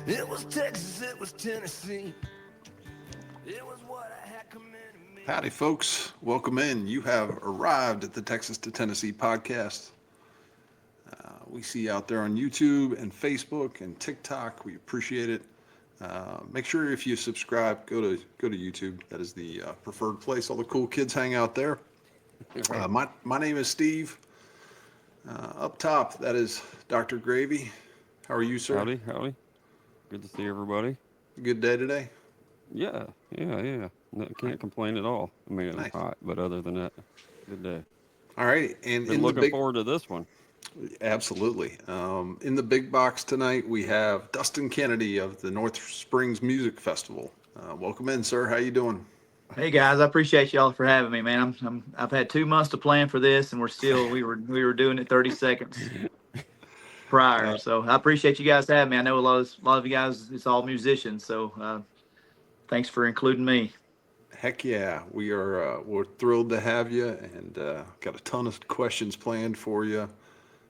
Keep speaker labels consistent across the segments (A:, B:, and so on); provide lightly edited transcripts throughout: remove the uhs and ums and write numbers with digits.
A: It was Texas, it was Tennessee. It was what I had committed me. Howdy, folks. Welcome in. You have arrived at the Texas to Tennessee podcast. We see you out there on YouTube and Facebook and TikTok. We appreciate it. Make sure if you subscribe, go to YouTube. That is the preferred place. All the cool kids hang out there. My name is Steve. Up top, that is Dr. Gravy. How are you, sir?
B: Howdy. Good to see everybody.
A: Good day today?
B: Yeah. No, can't complain at all. I mean, it was
A: Nice.
B: hot, but other than that, good day.
A: All right. And
B: Been
A: in the
B: looking
A: big,
B: forward to this one.
A: absolutely. In the big box tonight, we have Dustin Kennedy of the North Springs Music Festival. Welcome in, sir. How you doing?
C: Hey guys, I appreciate y'all for having me, man. I've had 2 months to plan for this, and we were doing it 30 seconds prior.
A: Uh,
C: So I appreciate you guys having me. I know a lot of you guys, it's all musicians, so thanks for including me.
A: Heck yeah, we're thrilled to have you, and got a ton of questions planned for you.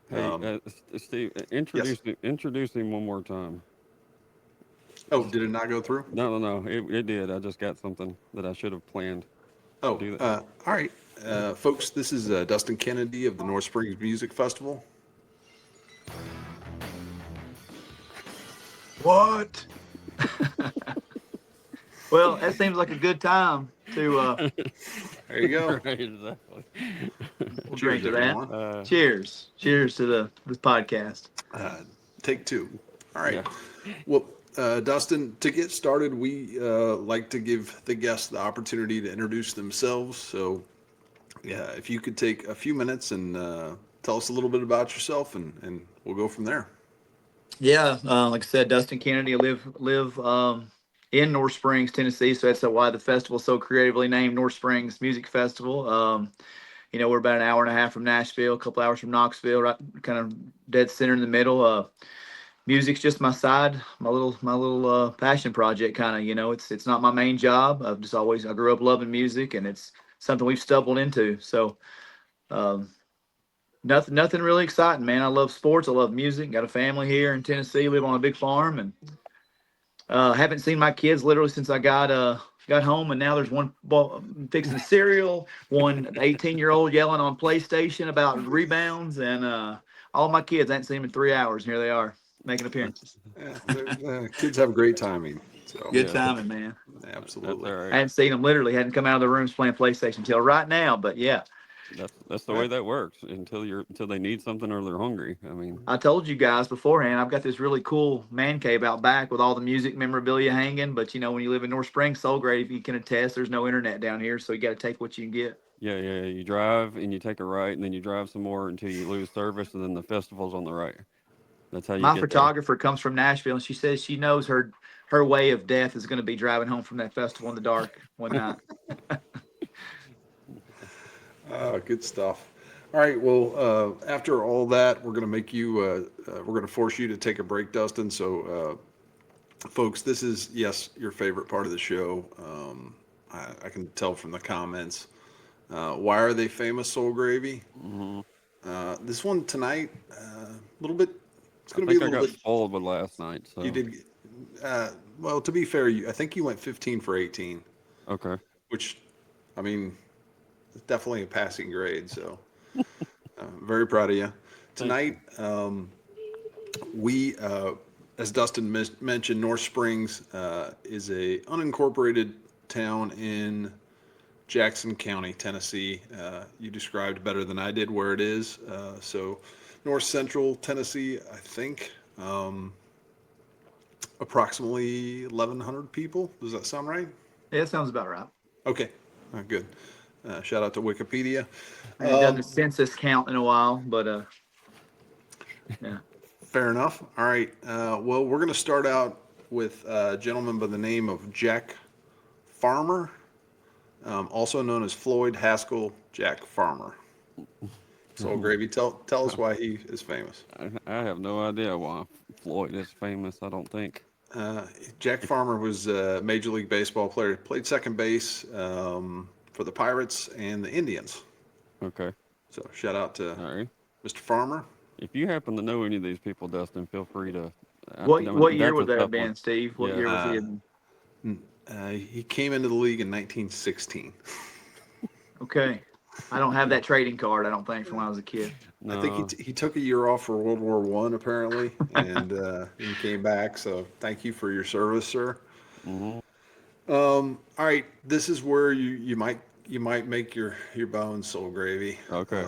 B: Hey,
A: Um,
B: Steve,
A: yes.
B: introduce him one more time.
A: Oh, did it not go through?
B: No, it did. I just got something that I should have planned to
A: Oh,
B: do that.
A: all right. Folks, this is Dustin Kennedy of the North Springs Music Festival.
C: What? Well, that seems like a good time to
A: There you go.
B: Right, exactly.
C: we'll
A: Cheers,
C: drink to that.
A: everyone.
C: Cheers to the podcast.
A: Take two. All right.
B: Yeah.
A: Well, Dustin, to get started, we like to give the guests the opportunity to introduce themselves. So, yeah, if you could take a few minutes and tell us a little bit about yourself, and we'll go from there.
C: Yeah, like I said, Dustin Kennedy. I live in North Springs, Tennessee. So that's why the festival is so creatively named North Springs Music Festival. We're about an hour and a half from Nashville, a couple hours from Knoxville, right, kind of dead center in the middle. Music's just my side, my little passion project. Kind of, it's not my main job. I grew up loving music, and it's something we've stumbled into. So. Um, Nothing really exciting, man. I love sports. I love music. Got a family here in Tennessee. Live on a big farm, and haven't seen my kids literally since I got home. And now there's one fixing cereal, one 18-year-old yelling on PlayStation about rebounds, and all my kids. I ain't seen them in 3 hours. And here they are making appearances.
A: Kids have great timing. So,
C: Good
B: Yeah,
C: timing, man.
B: that's
A: absolutely.
B: all
C: I
B: right.
C: hadn't seen them literally. Hadn't come out of the rooms playing PlayStation until right now. But yeah,
B: That's the
A: All
B: way
A: right.
B: that works until they need something or they're hungry. I mean,
C: I told you guys beforehand, I've got this really cool man cave out back with all the music memorabilia hanging. But when you live in North Springs, Soulgrave, you can attest there's no internet down here, so you got to take what you can get.
B: yeah. You drive and you take a right, and then you drive some more until you lose service, and then the festival's on the right. That's how you
C: My
B: get there.
C: photographer comes from Nashville, and she says she knows her way of death is going to be driving home from that festival in the dark one night.
A: Good stuff. All right. Well, after all that, we're going to make you. We're going to force you to take a break, Dustin. So, folks, this is yes your favorite part of the show. I can tell from the comments. Why are they famous? Soul Gravy.
B: Hmm.
A: This one tonight, a little bit. It's
B: I
A: going to be
B: think
A: a
B: I
A: little
B: got
A: bit.
B: spoiled with last night.
A: You
B: So
A: did. Well, to be fair, I think you went 15 for 18,
B: okay.
A: which, I mean, it's definitely a passing grade. So, very proud of you.
B: Thank you.
A: Tonight, we, as Dustin mentioned, North Springs is a unincorporated town in Jackson County, Tennessee. You described better than I did where it is. So, north central Tennessee, I think. Approximately 1,100 people. Does that sound right?
C: Yeah, that sounds about right.
A: Okay, good. Shout out to Wikipedia.
C: I haven't done the census count in a while, but yeah.
A: Fair enough. All right. Well, we're going to start out with a gentleman by the name of Jack Farmer, also known as Floyd Haskell Jack Farmer. So, Gravy, tell us why he is famous.
B: I have no idea why Floyd is famous. I don't think.
A: Uh, Jack Farmer was a Major League Baseball player. Played second base for the Pirates and the Indians.
B: Okay.
A: So, shout out to
B: All right.
A: Mr. Farmer.
B: If you happen to know any of these people, Dustin, feel free to
C: What year
B: That's a
C: would that have
B: tough one.
C: been, Steve? What
B: Yeah.
C: year was he
A: Uh,
C: in?
A: he came into the league in 1916.
C: Okay. I don't have that trading card, I don't think, from when I was a kid.
A: I think
B: No.
A: he took a year off for World War One apparently, and he came back. So thank you for your service, sir.
B: Hmm.
A: All right, this is where you might make your bones soul gravy.
B: Okay.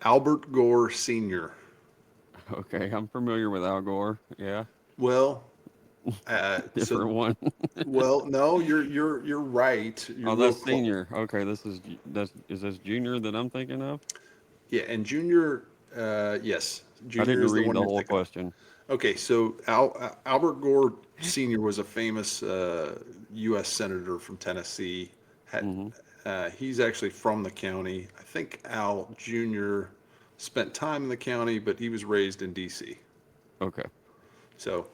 A: Albert Gore Sr.
B: Okay. I'm familiar with Al Gore. Yeah.
A: Well, so
B: Different one.
A: no, you're right. You're
B: Oh,
A: real
B: that's
A: close.
B: senior. Okay. Is this junior that I'm thinking of?
A: Yeah, and Junior, yes,
B: I
A: Junior
B: didn't
A: is the
B: read
A: one
B: the
A: you're
B: whole
A: thinking of.
B: question.
A: Okay, so Albert Gore Sr. was a famous U.S. senator from Tennessee. Had,
B: Hmm.
A: he's actually from the county. I think Al Jr. spent time in the county, but he was raised in D.C.
B: Okay.
A: So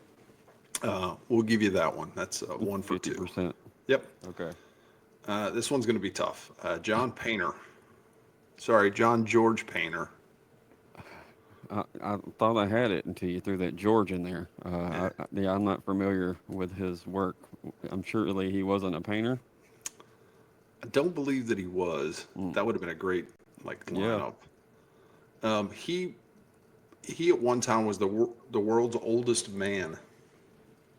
A: we'll give you that one. That's one for two.
B: 50%.
A: Yep.
B: Okay.
A: This one's going to be tough. John Painter. Sorry, John George Painter.
B: I thought I had it until you threw that George in there. Yeah, I'm not familiar with his work. I'm surely he wasn't a painter.
A: I don't believe that he was.
B: Mm.
A: That would have been a great
B: Yeah.
A: lineup. He at one time was the world's oldest man.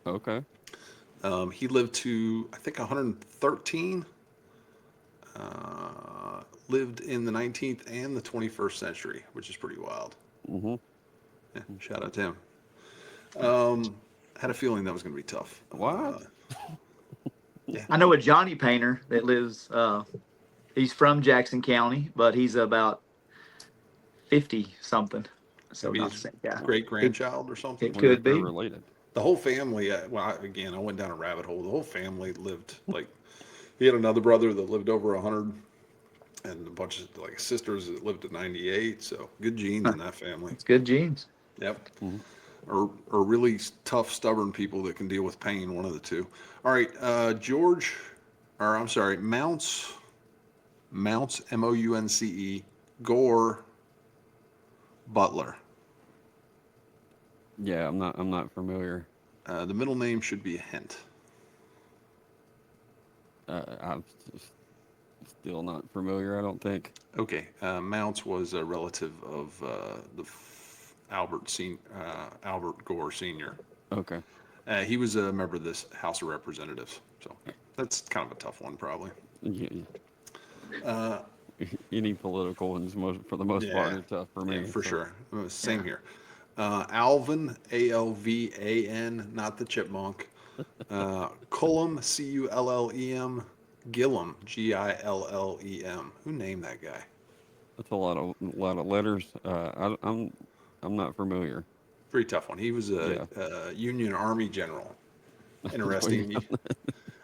B: Okay.
A: He lived to I think 113. Lived in the 19th and the 21st century, which is pretty wild.
B: Hmm.
A: Yeah, shout out to him. Had a feeling that was going to be tough.
B: What?
A: Yeah,
C: I know a Johnny Painter that lives. He's from Jackson County, but he's about 50 something. So
A: maybe
C: not the
A: his
C: same guy.
A: great
C: It,
A: grandchild or something.
C: it
B: Wonder if
C: could
B: they're
C: be.
B: related.
A: The whole family. Again, I went down a rabbit hole. The whole family lived like he had another brother that lived over 100, and a bunch of like sisters that lived to 98. So good genes
C: Huh.
A: in that family.
C: It's good genes.
A: Yep.
B: Hmm.
A: Or really tough, stubborn people that can deal with pain. One of the two. All right, George, or I'm sorry, Mounce, Mounce, Gore Butler.
B: Yeah, I'm not familiar.
A: The middle name should be a hint.
B: I'm still not familiar. I don't think.
A: Okay, Mounce was a relative of Albert Gore Sr.
B: Okay.
A: He was a member of this House of Representatives, so that's kind of a tough one, probably.
B: Yeah, any political ones, for the most part,
A: Yeah,
B: are tough for
A: yeah,
B: me.
A: for
B: So.
A: sure. Same
C: Yeah.
A: here. Alvin, Alvan, not the chipmunk. Cullum, Cullem, Gillum, Gillem. Who named that guy?
B: That's a lot of letters. I'm not familiar.
A: Pretty tough one. He was
B: Yeah.
A: a Union Army general.
B: Well,
A: Interesting.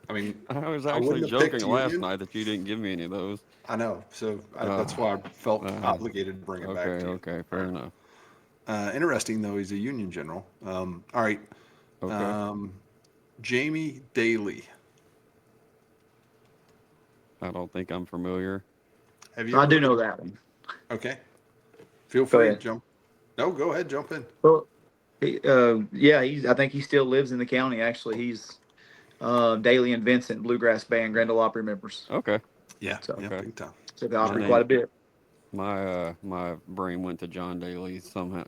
A: I mean,
B: I was
A: I
B: actually
A: wouldn't have
B: joking
A: picked
B: last
A: Union.
B: night that you didn't give me any of those.
A: I know, so
B: Uh,
A: that's why I felt
B: uh,
A: obligated to bring it back
B: okay,
A: to you.
B: okay,
A: All
B: fair
A: right.
B: enough.
A: Interesting though, he's a Union general. All right,
B: Okay.
A: um, Jamie Daly.
B: I don't think I'm familiar.
A: Have you
C: So I
A: ever
C: do
A: heard
C: know
A: of?
C: that one.
A: Okay, feel
C: Go
A: free to
C: ahead.
A: jump. No, go ahead, jump in.
C: Well, yeah, I think he still lives in the county. Actually, he's Daly and Vincent Bluegrass Band, Grand Ole Opry members.
B: Okay.
A: Yeah,
C: So
A: yeah,
B: Okay.
A: big time.
C: to the
B: My
C: Opry quite
B: name,
C: a bit.
B: my brain went to John Daly somehow.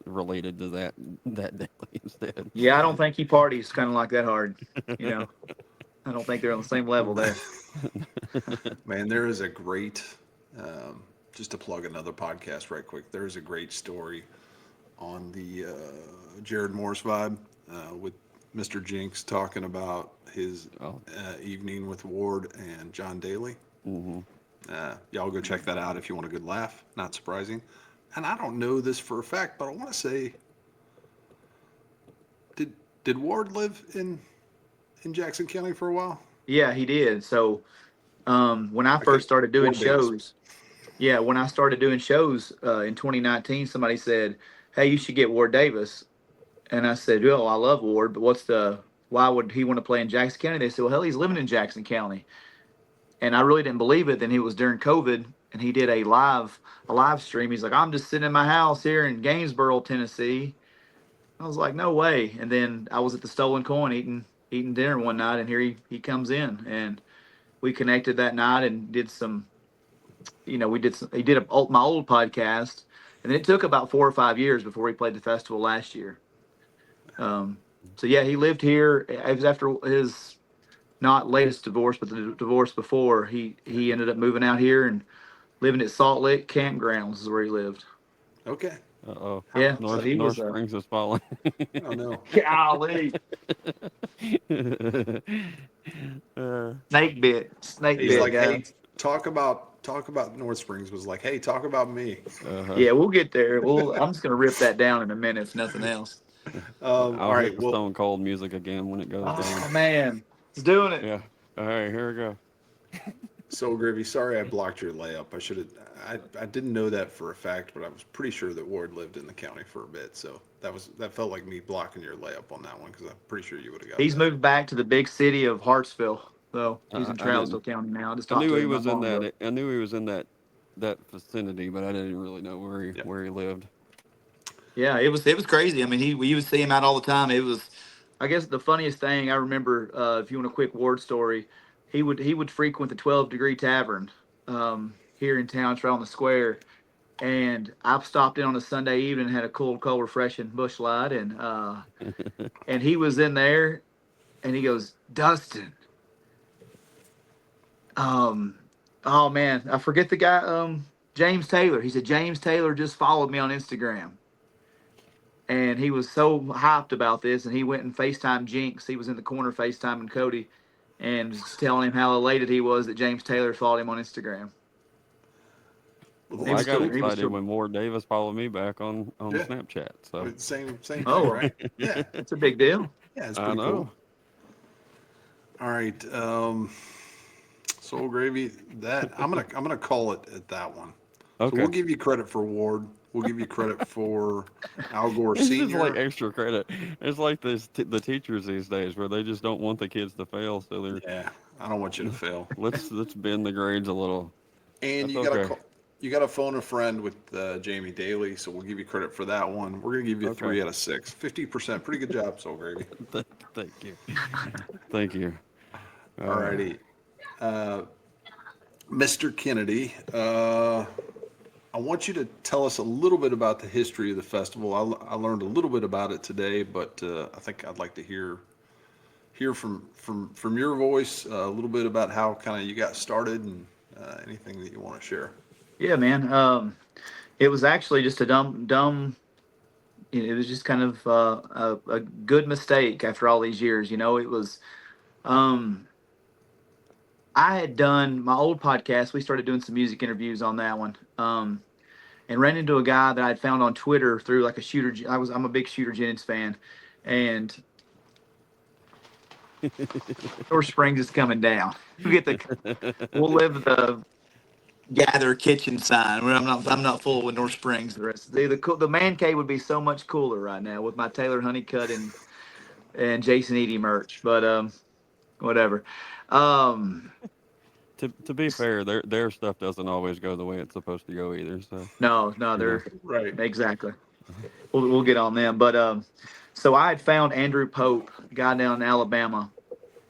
B: Related to that Daly instead.
C: Yeah, I don't think he parties kind of like that hard. You know, I don't think they're on the same level there.
A: Man, there is a great, just to plug another podcast right quick, there is a great story on the Jared Morse vibe with Mr. Jinks talking about his
B: Oh.
A: evening with Ward and John Daly.
B: Hmm.
A: Y'all go check that out if you want a good laugh. Not surprising. And I don't know this for a fact, but I want to say, did Ward live in Jackson County for a while?
C: Yeah, he did. So when I
A: Okay,
C: first started doing
A: Ward Davis.
C: shows, yeah, when I started doing shows in 2019, somebody said, "Hey, you should get Ward Davis." And I said, "Well, I love Ward, but why would he want to play in Jackson County?" They said, "Well, hell, he's living in Jackson County." And I really didn't believe it. Then it was during COVID, and he did a live stream. He's like, "I'm just sitting in my house here in Gainesboro, Tennessee." I was like, no way. And then I was at the Stolen Coin eating dinner one night, and here he comes in, and we connected that night and did some, he did my old podcast, and then it took about 4 or 5 years before he played the festival last year. So yeah, he lived here. It was after his not latest divorce, but the divorce before. He ended up moving out here and living at Salt Lick Campgrounds is where he lived.
A: Okay.
B: Uh-oh.
C: Yeah, so
B: North
C: he
B: North
C: was a
B: Springs is falling.
A: Oh no.
C: golly snake
A: He's
C: bit
A: like,
C: guy.
A: hey, talk about North Springs. Was like, hey, talk about me.
B: Uh-huh.
C: Yeah, we'll get there. I'm just gonna rip that down in a minute, if nothing else.
A: All
B: I'll hit
A: right.
B: the
A: Well,
B: Stone Cold music again when it goes down.
C: Oh man, it's doing it.
B: Yeah. All right, here we go.
A: so Gravy, sorry I blocked your layup. I should have. I didn't know that for a fact, but I was pretty sure that Ward lived in the county for a bit. So that felt like me blocking your layup on that one because I'm pretty sure you would have got
C: He's
A: that.
C: moved back to the big city of Hartsville, though. He's in
B: I didn't.
C: Trousdale County now. I just
B: I
C: talked
B: knew
C: to
B: he
C: him not
B: was in
C: long ago.
B: that. I knew he was in that vicinity, but I didn't really know
A: Yep.
B: where he lived.
C: Yeah, it was crazy. I mean, we would see him out all the time. It was, I guess, the funniest thing I remember. If you want a quick Ward story, he would frequent the 12 Degree Tavern here in town, it's right on the square. And I stopped in on a Sunday evening, and had a cold, refreshing Bush Light, and he was in there, and he goes, Dustin, oh man, I forget the guy, James Taylor. He said James Taylor just followed me on Instagram. And he was so hyped about this, and he went and FaceTimed Jinks. He was in the corner FaceTiming Cody, and just telling him how elated he was that James Taylor followed him on Instagram.
A: Well,
B: Well,
C: He
B: I
C: was
A: that's
B: got
C: cool.
A: cool.
C: He was
B: excited
C: cool.
B: when Ward Davis followed me back on
A: Yeah.
B: Snapchat. So
A: Same thing,
C: Oh, well,
A: right? Yeah.
C: that's a big deal.
A: Yeah, it's
B: I
A: pretty cool.
B: know.
A: All right. Soul Gravy. That I'm gonna call it at that one. So
B: Okay.
A: we'll give you credit for Ward. We'll give you credit for Al Gore
B: It's just like
A: Senior.
B: extra credit. It's like the teachers these days where they just don't want the kids to fail, so they're
A: Yeah, I don't want you to fail.
B: let's bend the grades a little.
A: And
B: That's
A: you gotta
B: okay.
A: call. You got to phone a friend with Jamie Daly, so we'll give you credit for that one. We're gonna give you
B: Okay.
A: 3 out of 6, 50%. Pretty good job, Soul Gravy.
B: Thank you. Thank you.
A: Alrighty, Mr. Kennedy. I want you to tell us a little bit about the history of the festival. I learned a little bit about it today, but I think I'd like to hear from your voice a little bit about how kind of you got started and anything that you want to share.
C: Yeah, man. It was actually just a dumb. It was just kind of a good mistake after all these years. It was. Um, I had done my old podcast. We started doing some music interviews on that one. And ran into a guy that I'd found on Twitter through like a shooter. I'm a big Shooter Jennings fan, and North Springs is coming down. We'll live the gather kitchen sign. I'm not full with North Springs. The rest the man cave would be so much cooler right now with my Taylor Honeycutt and Jason Eady merch. But whatever. Um,
B: To be fair, their stuff doesn't always go the way it's supposed to go either. So
C: no,
B: you know.
C: they're
A: Right.
C: exactly. We'll get on them. But so I had found Andrew Pope, a guy down in Alabama,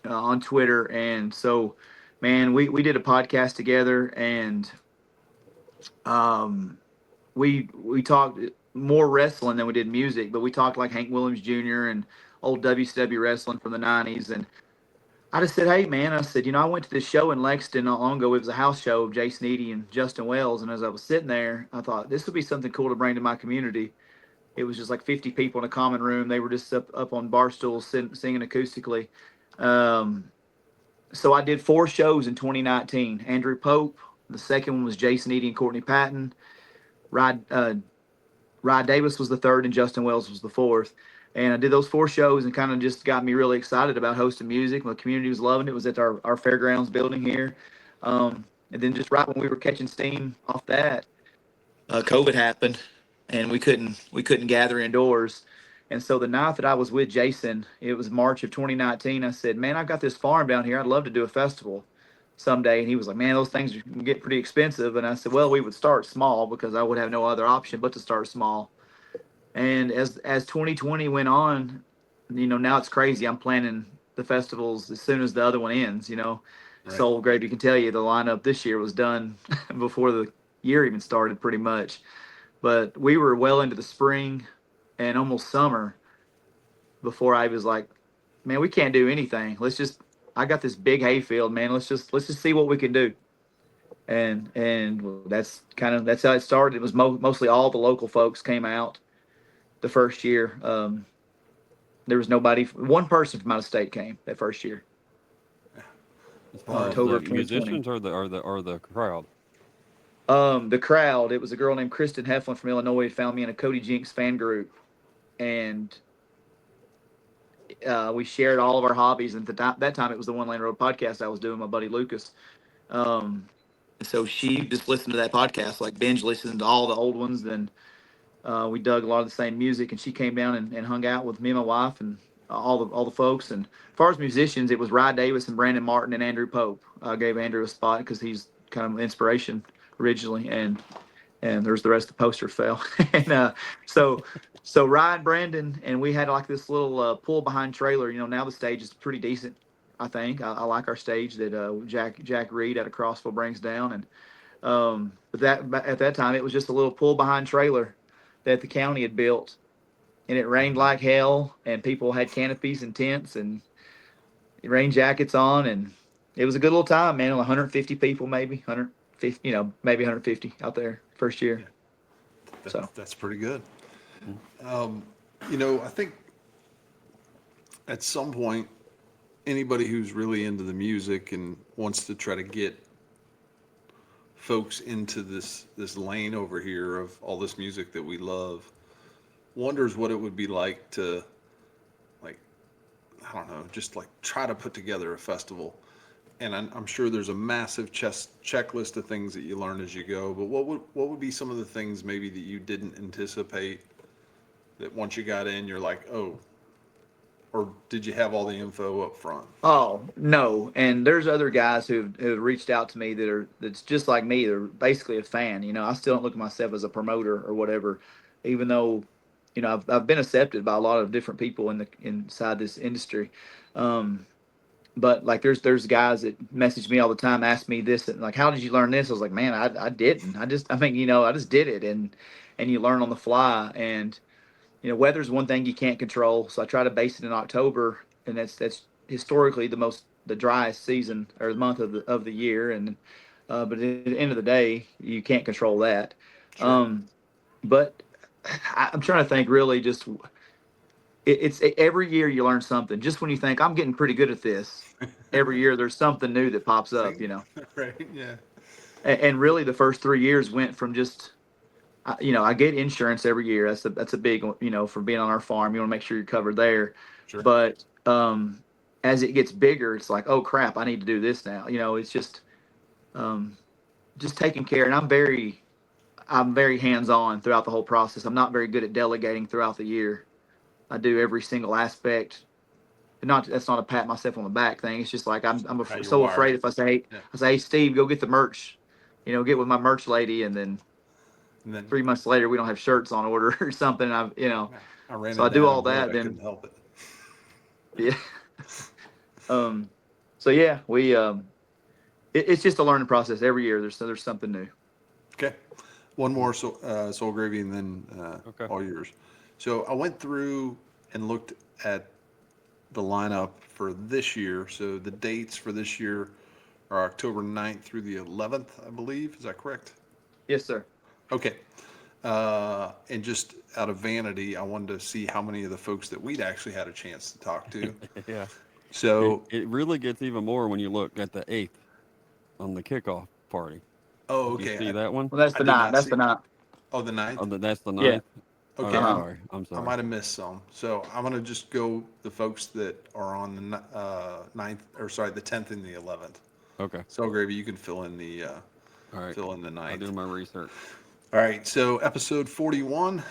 C: on Twitter, and so man, we did a podcast together, and we talked more wrestling than we did music, but we talked like Hank Williams Jr. and old WCW wrestling from the '90s. And I just said, hey man, I said, I went to this show in Lexington not long ago. It was a house show of Jason Eady and Justin Wells, and as I was sitting there, I thought this would be something cool to bring to my community. It was just like 50 people in a common room. They were just up on bar stools singing acoustically. So I did 4 shows in 2019. Andrew Pope. The second one was Jason Eady and Courtney Patton. Rod Davis was the third, and Justin Wells was the fourth. And I did those 4 shows, and kind of just got me really excited about hosting music. The community was loving it. It was at our fairgrounds building here. And then just right when we were catching steam off that, COVID happened, and we couldn't gather indoors. And so the night that I was with Jason, it was March of 2019. I said, "Man, I've got this farm down here. I'd love to do a festival someday." And he was like, "Man, those things can get pretty expensive." And I said, "Well, we would start small because I would have no other option but to start small." And as 2020 went on, now it's crazy. I'm planning the festivals as soon as the other one ends.
A: Right.
C: Soul Gravy can tell you the lineup this year was done before the year even started, pretty much. But we were well into the spring and almost summer before I was like, man, we can't do anything. I got this big hayfield, man. Let's just see what we can do. And that's how it started. It was mostly all the local folks came out the first year. There was nobody, one person from out of state came that first year,
B: As far as
C: October
B: the
C: of 2020.
B: musicians or the crowd.
C: The crowd, it was a girl named Kristen Heflin from Illinois, found me in a Cody Jinks fan group, and we shared all of our hobbies. And that time, it was the One Lane Road podcast I was doing, my buddy Lucas. Um, so she just listened to that podcast, like binge listened to all the old ones. Then we dug a lot of the same music, and she came down and hung out with me and my wife and all the folks. And as far as musicians, it was Rye Davis and Brandon Martin and Andrew Pope. I gave Andrew a spot because he's kind of an inspiration originally, and there's the rest of the poster fell. And so Ryan, Brandon, and we had like this little pull behind trailer. Now the stage is pretty decent. I think I like our stage that Jack Reed out of Crossville brings down, and but at that time it was just a little pull behind trailer that the county had built, and it rained like hell, and people had canopies and tents and rain jackets on, and it was a good little time, man. 150 people, maybe 150, maybe 150 out there first year. So
A: That's pretty good.
B: Mhm.
A: I think at some point, anybody who's really into the music and wants to try to get folks into this lane over here of all this music that we love wonders what it would be like to, like, I don't know, just like try to put together a festival. And I'm sure there's a massive checklist of things that you learn as you go. But what would be some of the things maybe that you didn't anticipate that once you got in, you're like, oh, or did you have all the info up front?
C: Oh no, and there's other guys who've reached out to me that's just like me. They're basically a fan. I still don't look at myself as a promoter or whatever, even though I've been accepted by a lot of different people inside this industry. Um, but like there's guys that message me all the time, ask me this and like, how did you learn this? I was like, man, I didn't. I just did it, and you learn on the fly. And weather's one thing you can't control. So I try to base it in October, and that's historically the driest season or the month of the year. And but at the end of the day, you can't control that.
A: Sure.
C: Um, but I'm trying to think really just it's every year you learn something. Just when you think I'm getting pretty good at this, every year there's something new that pops up.
A: See? Right. Yeah.
C: And really the first 3 years went from just I get insurance every year. That's a big one, for being on our farm. You want to make sure you're covered there.
A: Sure.
C: But as it gets bigger, it's like, oh crap, I need to do this now. It's um, just taking care. And I'm very hands on throughout the whole process. I'm not very good at delegating throughout the year. I do every single aspect. Not that's not a pat myself on the back thing. It's just like
A: How you're
C: so
A: wired.
C: afraid if I say, hey,
A: Yeah.
C: hey Steve, go get the merch. Get with my merch lady, and then
A: And then
C: 3 months later we don't have shirts on order or something.
A: I ran
C: So I
A: into
C: do all
A: Adam Hood.
C: that.
A: I
C: Then
A: couldn't help it.
C: yeah. um. So yeah, it's just a learning process every year. There's something new.
A: Okay. One more Soul Gravy and then
B: Okay.
A: all yours. So I went through and looked at the lineup for this year. So the dates for this year are October 9th through the 11th, I believe. Is that correct?
C: Yes, sir.
A: Okay. And just out of vanity, I wanted to see how many of the folks that we'd actually had a chance to talk to.
B: Yeah.
A: So,
B: It really gets even more when you look at the 8th on the kickoff party.
A: oh,
B: Did you
A: okay.
B: see that one?
C: Well, that's
A: I
C: the
A: did
C: night.
A: not
C: That's
A: see.
C: the night.
A: Oh, the
B: Oh,
A: 9th?
B: that's the
C: Yeah.
B: 9th? Oh,
A: Okay.
B: I'm
C: Uh-huh.
B: sorry. I'm
A: I
B: sorry.
A: might have missed some. So I'm going to just go the folks that are on the 9th, or sorry, the 10th and the 11th.
B: Okay.
A: So Gravy, you can fill in the
B: All right.
A: fill in the
B: I'll
A: 9th.
B: do my research.
A: All right. So episode 41,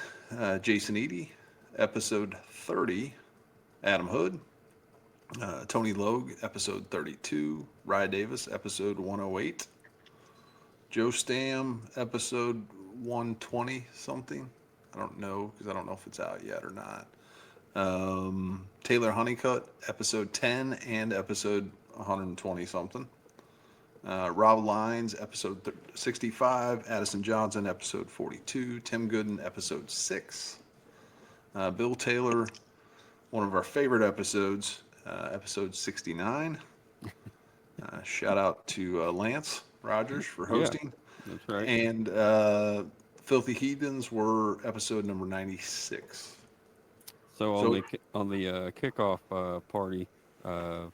A: Jason Eady. Episode 30, Adam Hood. Tony Logue, episode 32. Rye Davis, episode 108. Joe Stam, episode 120 something. I don't know because I don't know if it's out yet or not. Taylor Honeycutt, episode 10 and episode 120 something. Rob Lyons, episode 65. Addison Johnson, episode 42. Tim Gooden, episode 6. Bill Taylor, one of our favorite episodes, episode 69. Shout out to Lance Rogers for hosting.
B: Yeah, that's right.
A: And Filthy Heathens were episode number 96.
B: So on the kickoff party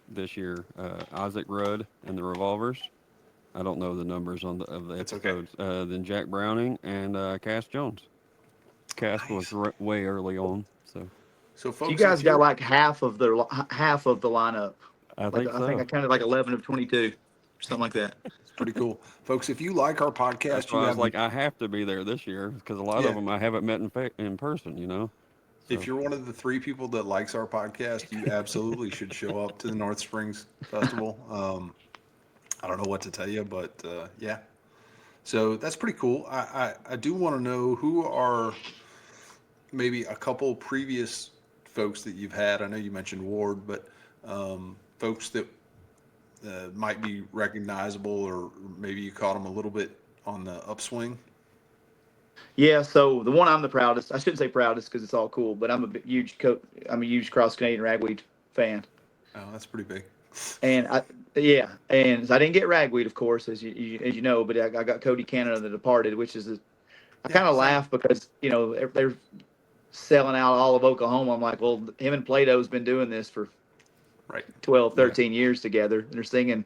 B: this year, Isaac Rudd and the Revolvers. I don't know the numbers of the episodes. Okay. Then Jack Browning and Cass Jones. Cass was way early on,
A: so folks,
C: you guys got like half of the lineup.
B: I think
C: I counted like 11 of 22, something like that.
A: It's pretty cool, folks. If you like our podcast,
B: I was like, I have to be there this year because a lot of them I haven't met in person. So.
A: If you're one of the 3 people that likes our podcast, you absolutely should show up to the North Springs Festival. I don't know what to tell you, but yeah. So that's pretty cool. I do want to know who are maybe a couple previous folks that you've had. I know you mentioned Ward, but folks that might be recognizable, or maybe you caught them a little bit on the upswing.
C: Yeah, so the one I'm the proudest. I shouldn't say proudest because it's all cool, but I'm a huge Cross Canadian Ragweed fan.
A: Oh, that's pretty big.
C: And I didn't get Ragweed, of course, as you know, but I got Cody Canada, The Departed, which is I kind of laugh because they're selling out all of Oklahoma. I'm like, well, him and Plato's been doing this for 12, 13 years together. And they're singing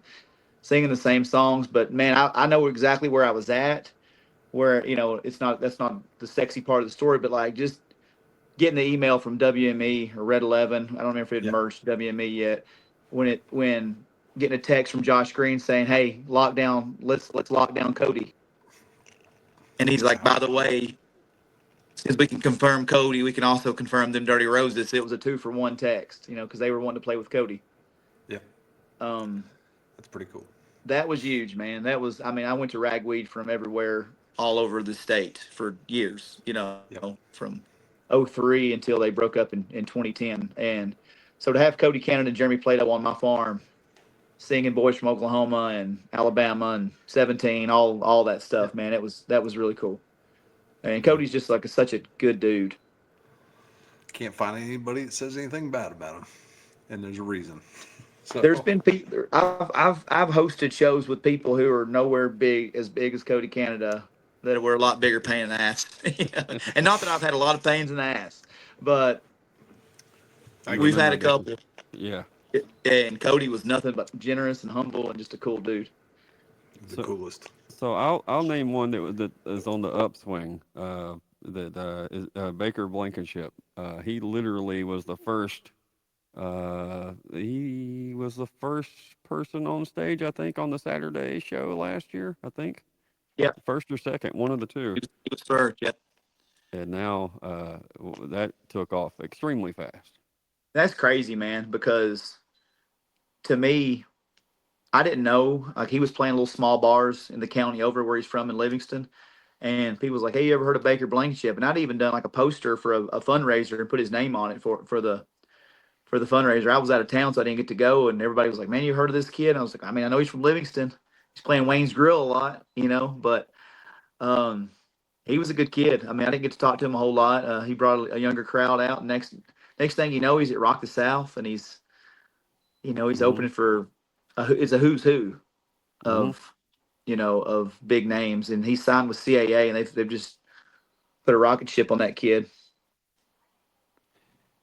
C: the same songs, but man, I know exactly where I was at. Where that's not the sexy part of the story, but like just getting the email from WME or Red 11. I don't remember if it had merged WME yet. When getting a text from Josh Green saying, "Hey, let's lock down Cody," and he's like, "By the way, since we can confirm Cody, we can also confirm them Dirty Roses." It was a 2-for-1 text, because they were wanting to play with Cody.
A: Yeah. That's pretty cool.
C: That was huge, man. I went to Ragweed from everywhere, all over the state for years, from 2003 until they broke up in 2010. And so to have Cody Cannon and Jeremy Plato on my farm singing Boys from Oklahoma and Alabama and 17, all that stuff, man, that was really cool. And Cody's just like such a good dude.
A: Can't find anybody that says anything bad about him, and there's a reason. So.
C: There's been people I've hosted shows with people who are nowhere as big as Cody Canada that were a lot bigger pain in the ass. And not that I've had a lot of pains in the ass, but we've had a couple.
B: Yeah.
C: And Cody was nothing but generous and humble and just a cool dude.
A: The coolest.
B: So I'll name one that is on the upswing. Is Baker Blankenship. He literally was the first. He was the first person on stage, I think, on the Saturday show last year. I think.
C: Yeah.
B: First or second, one of the two.
C: He was first. Yeah.
B: And now that took off extremely fast.
C: That's crazy, man. Because to me, I didn't know. Like, he was playing little small bars in the county over where he's from in Livingston. And people was like, "Hey, you ever heard of Baker Blankenship?" And I'd even done like a poster for a fundraiser and put his name on it for the fundraiser. I was out of town, so I didn't get to go. And everybody was like, "Man, you heard of this kid?" And I was like, I know he's from Livingston. He's playing Wayne's Grill a lot, but he was a good kid. I didn't get to talk to him a whole lot. He brought a younger crowd out. And next thing you know, he's at Rock the South, and he's opening for it's a who's who of of big names. And he's signed with CAA, and they've just put a rocket ship on that kid.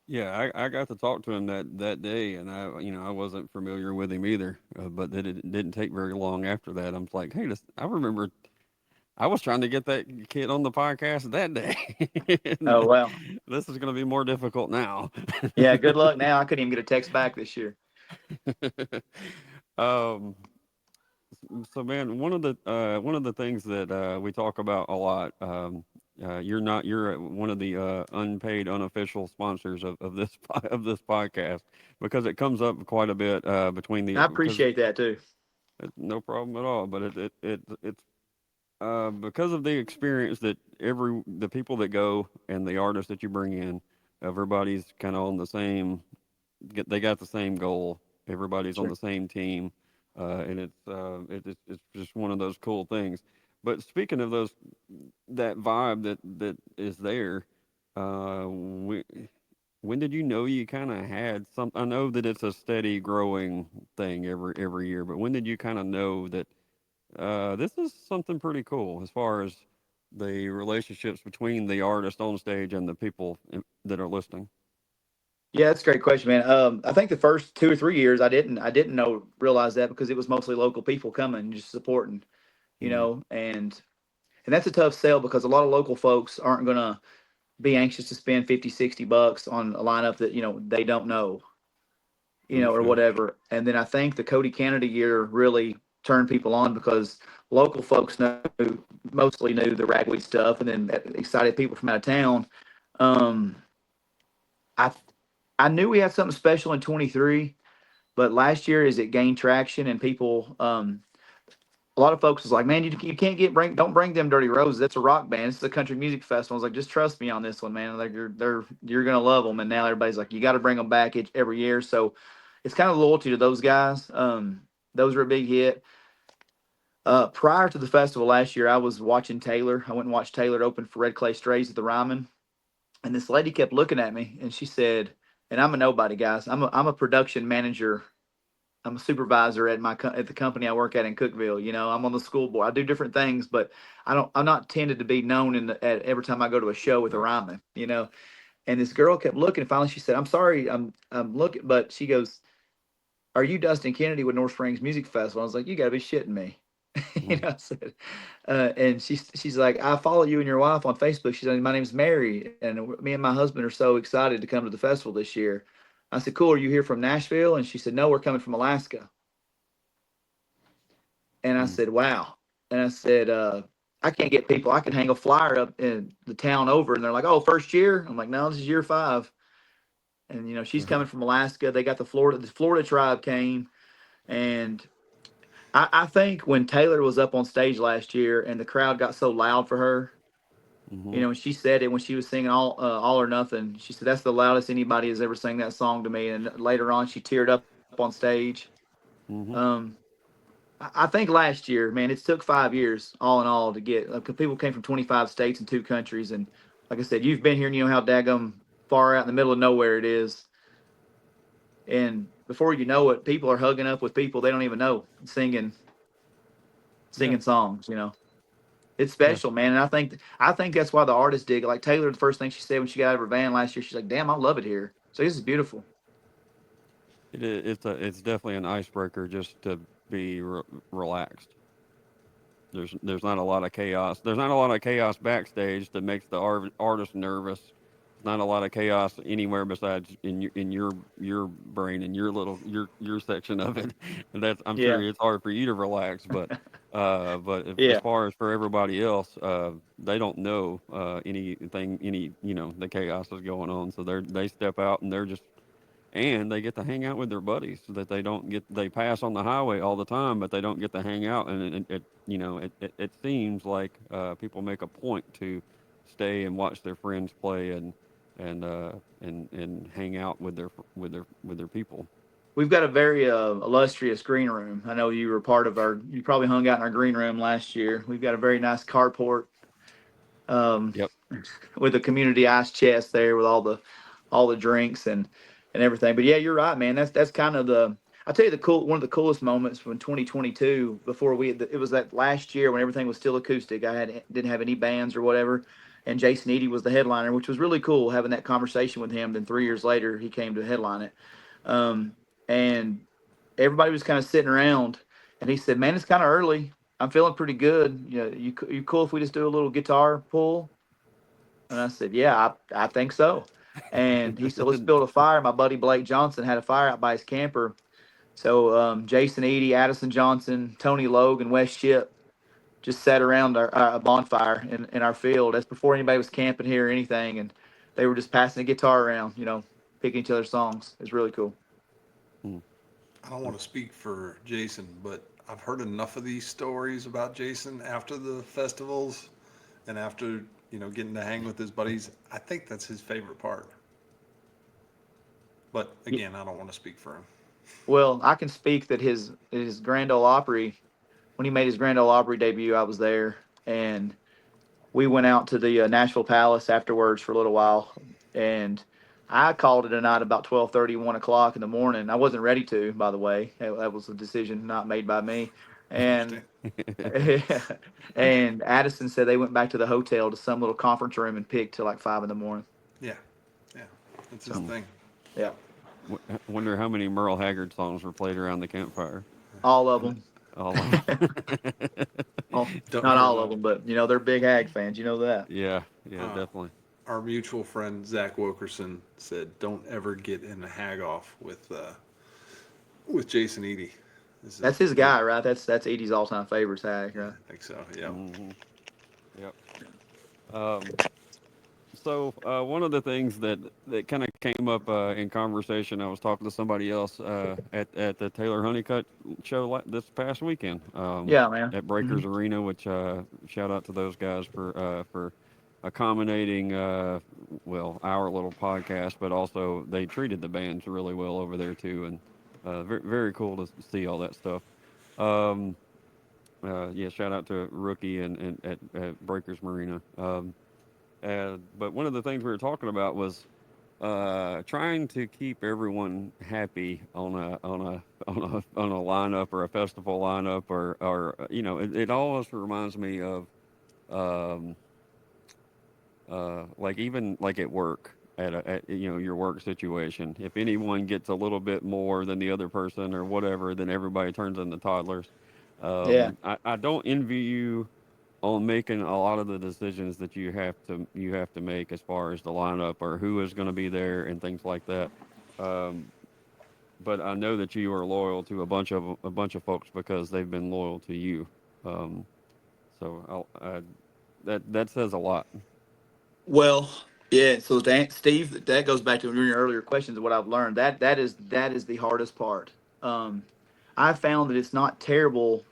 B: Yeah, I got to talk to him that day, and I wasn't familiar with him either. But it didn't take very long after that. I'm like, hey, I remember I was trying to get that kid on the podcast that day.
C: Oh, wow.
B: This is going to be more difficult now.
C: Yeah, good luck now. I couldn't even get a text back this year.
B: So, man, one of the things that we talk about a lot. You're one of the unpaid, unofficial sponsors of this podcast, because it comes up quite a bit between the.
C: I appreciate that too.
B: No problem at all, but it's because of the experience that the people that go and the artists that you bring in, everybody's kind of on the same. They got the same goal. Everybody's on
C: Sure.
B: the same team, and it's just one of those cool things. But speaking of that vibe that is there, we, when did you know you kind of had some? I know that it's a steady growing thing every year, but when did you kind of know that this is something pretty cool as far as the relationships between the artist on stage and the people that are listening?
C: Yeah, that's a great question, man. I think the first 2 or 3 years I didn't realize that because it was mostly local people coming, just supporting,
B: Mm,
C: and that's a tough sell because a lot of local folks aren't gonna be anxious to spend 50, $60 on a lineup that, they don't know, or
B: understood.
C: whatever. And then I think the Cody Canada year really turned people on because local folks mostly knew the Ragweed stuff, and then that excited people from out of town. Um, I I knew we had something special in 23, but last year as it gained traction and people, a lot of folks was like, man, you can't don't bring them Dirty Roses. That's a rock band. It's a country music festival. I was like, just trust me on this one, man. Like you're gonna love them. And now everybody's like, you got to bring them back every year. So it's kind of loyalty to those guys. Those were a big hit. Prior to the festival last year, I was watching Taylor. I went and watched Taylor open for Red Clay Strays at the Ryman, and this lady kept looking at me, and she said, "And I'm a nobody, guys. I'm a production manager. I'm a supervisor at the company I work at in Cookeville. I'm on the school board. I do different things, but I'm not tended to be known at every time I go to a show with a
B: Right.
C: Ryman. And this girl kept looking. And finally, she said, "I'm sorry, I'm looking," but she goes, "Are you Dustin Kennedy with North Springs Music Festival?" I was like, "You got to be shitting me."
B: Mm,
C: I said, and she's like, "I follow you and your wife on Facebook." She said, "My name's Mary, and me and my husband are so excited to come to the festival this year." I said, "Cool. Are you here from Nashville?" And she said, "No, we're coming from Alaska." And I
B: mm,
C: said, "Wow." And I said, "I can't get people. I can hang a flyer up in the town over." And they're like, "Oh, first year?" I'm like, "No, this is year 5." And she's
B: right.
C: coming from Alaska. They got the Florida tribe came, and I think when Taylor was up on stage last year and the crowd got so loud for her,
B: Mm-hmm.
C: and she said it when she was singing all or nothing. She said that's the loudest anybody has ever sang that song to me. And later on, she teared up on stage.
B: Mm-hmm.
C: Um, I think last year, man, it took 5 years all in all to get. 'Cause people came from 25 states and 2 countries, and like I said, you've been here and you know how daggum far out in the middle of nowhere it is. And before you know it, people are hugging up with people they don't even know, singing
B: Yeah.
C: singing songs. It's
B: Yeah.
C: special, man. And I think that's why the artists dig it. Like Taylor, the first thing she said when she got out of her van last year, she's like, "Damn, I love it here." So this is beautiful.
B: It's definitely an icebreaker just to be relaxed. There's not a lot of chaos. There's not a lot of chaos backstage that makes the artist nervous. There's not a lot of chaos anywhere besides in your brain and your section of it. And that's I'm sure
C: Yeah,
B: it's hard for you to relax, but as
C: yeah.
B: far as for everybody else, they don't know anything the chaos is going on. So they step out and they get to hang out with their buddies that they pass on the highway all the time, but they don't get to hang out. And it seems like people make a point to stay and watch their friends play and and hang out with their people.
C: We've got a very illustrious green room. I know you were part of you probably hung out in our green room last year. We've got a very nice carport, um,
B: Yep.
C: with a community ice chest there with all the drinks and everything. But yeah, you're right, man. That's kind of I'll tell you one of the coolest moments from 2022 before it was that last year when everything was still acoustic. Didn't have any bands or whatever, and Jason Eady was the headliner, which was really cool having that conversation with him. Then 3 years later, he came to headline it, um, and everybody was kind of sitting around, and he said, "Man, it's kind of early. I'm feeling pretty good. You cool if we just do a little guitar pull?" And I said, "Yeah, I think so." And he said, "Let's build a fire." My buddy Blake Johnson had a fire out by his camper. So Jason Eady, Addison Johnson, Tony Logue, and Wes Ship just sat around a bonfire in our field. That's before anybody was camping here or anything. And they were just passing the guitar around, picking each other's songs. It's really cool.
B: Mm,
A: I don't want to speak for Jason, but I've heard enough of these stories about Jason after the festivals and after, getting to hang with his buddies. I think that's his favorite part. But again, I don't want to speak for him.
C: Well, I can speak that his Grand Ole Opry, when he made his Grand Ole Opry debut, I was there, and we went out to the Nashville Palace afterwards for a little while, and I called it a night about 12:30, 1 o'clock in the morning. I wasn't ready to, by the way. That was a decision not made by me.
A: I
C: And
A: understand.
C: and Addison said they went back to the hotel to some little conference room and picked till like 5 in the morning.
A: Yeah. Yeah. That's his
C: So,
A: thing.
C: yeah,
B: Wonder how many Merle Haggard songs were played around the campfire.
C: all of them.
B: All of
C: Not
A: Don't
C: all of them, but they're big Hag fans. You know that.
B: yeah,
A: Uh,
B: definitely.
A: our mutual friend Zach Wilkerson said, "Don't ever get in a hag off with Jason Eady."
C: That's his guy, right? That's Eady's all-time favorite Hag, right?
A: I think so. Yeah.
B: Mm-hmm. Yep. Um, so one of the things that kind of came up in conversation, I was talking to somebody else at the Taylor Honeycutt show this past weekend
C: Yeah, man.
B: at Breakers Arena, which shout out to those guys for accommodating our little podcast, but also they treated the bands really well over there too, and very, very cool to see all that stuff. Um, shout out to Rookie and at Breakers Marina. But one of the things we were talking about was trying to keep everyone happy on a lineup or a festival lineup or it always reminds me of um, like even like at work at your work situation. If anyone gets a little bit more than the other person or whatever, then everybody turns into toddlers.
C: Yeah.
B: I don't envy you on making a lot of the decisions that you have to make as far as the lineup or who is going to be there and things like that. Um, but I know that you are loyal to a bunch of folks because they've been loyal to you. Um, that says a lot.
C: Well, yeah. So Steve, that goes back to one of your earlier questions of what I've learned. That is the hardest part. Um, I found that it's not terrible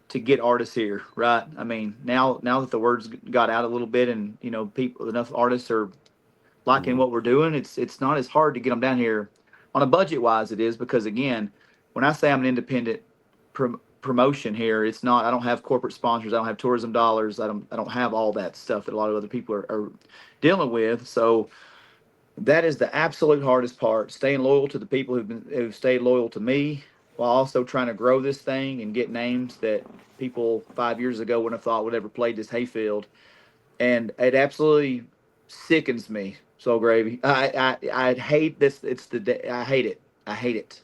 C: to get artists here, right? I mean, now that the words got out a little bit, and people enough artists are liking
B: Hmm.
C: what we're doing, it's not as hard to get them down here on a budget wise. It is because again, when I say I'm an independent promotion here, it's not. I don't have corporate sponsors. I don't have tourism dollars. I don't have all that stuff that a lot of other people are dealing with. So that is the absolute hardest part. Staying loyal to the people who've stayed loyal to me, while also trying to grow this thing and get names that people 5 years ago wouldn't have thought would ever played this hayfield. And it absolutely sickens me. So gravy. I hate this. I hate it. I hate it.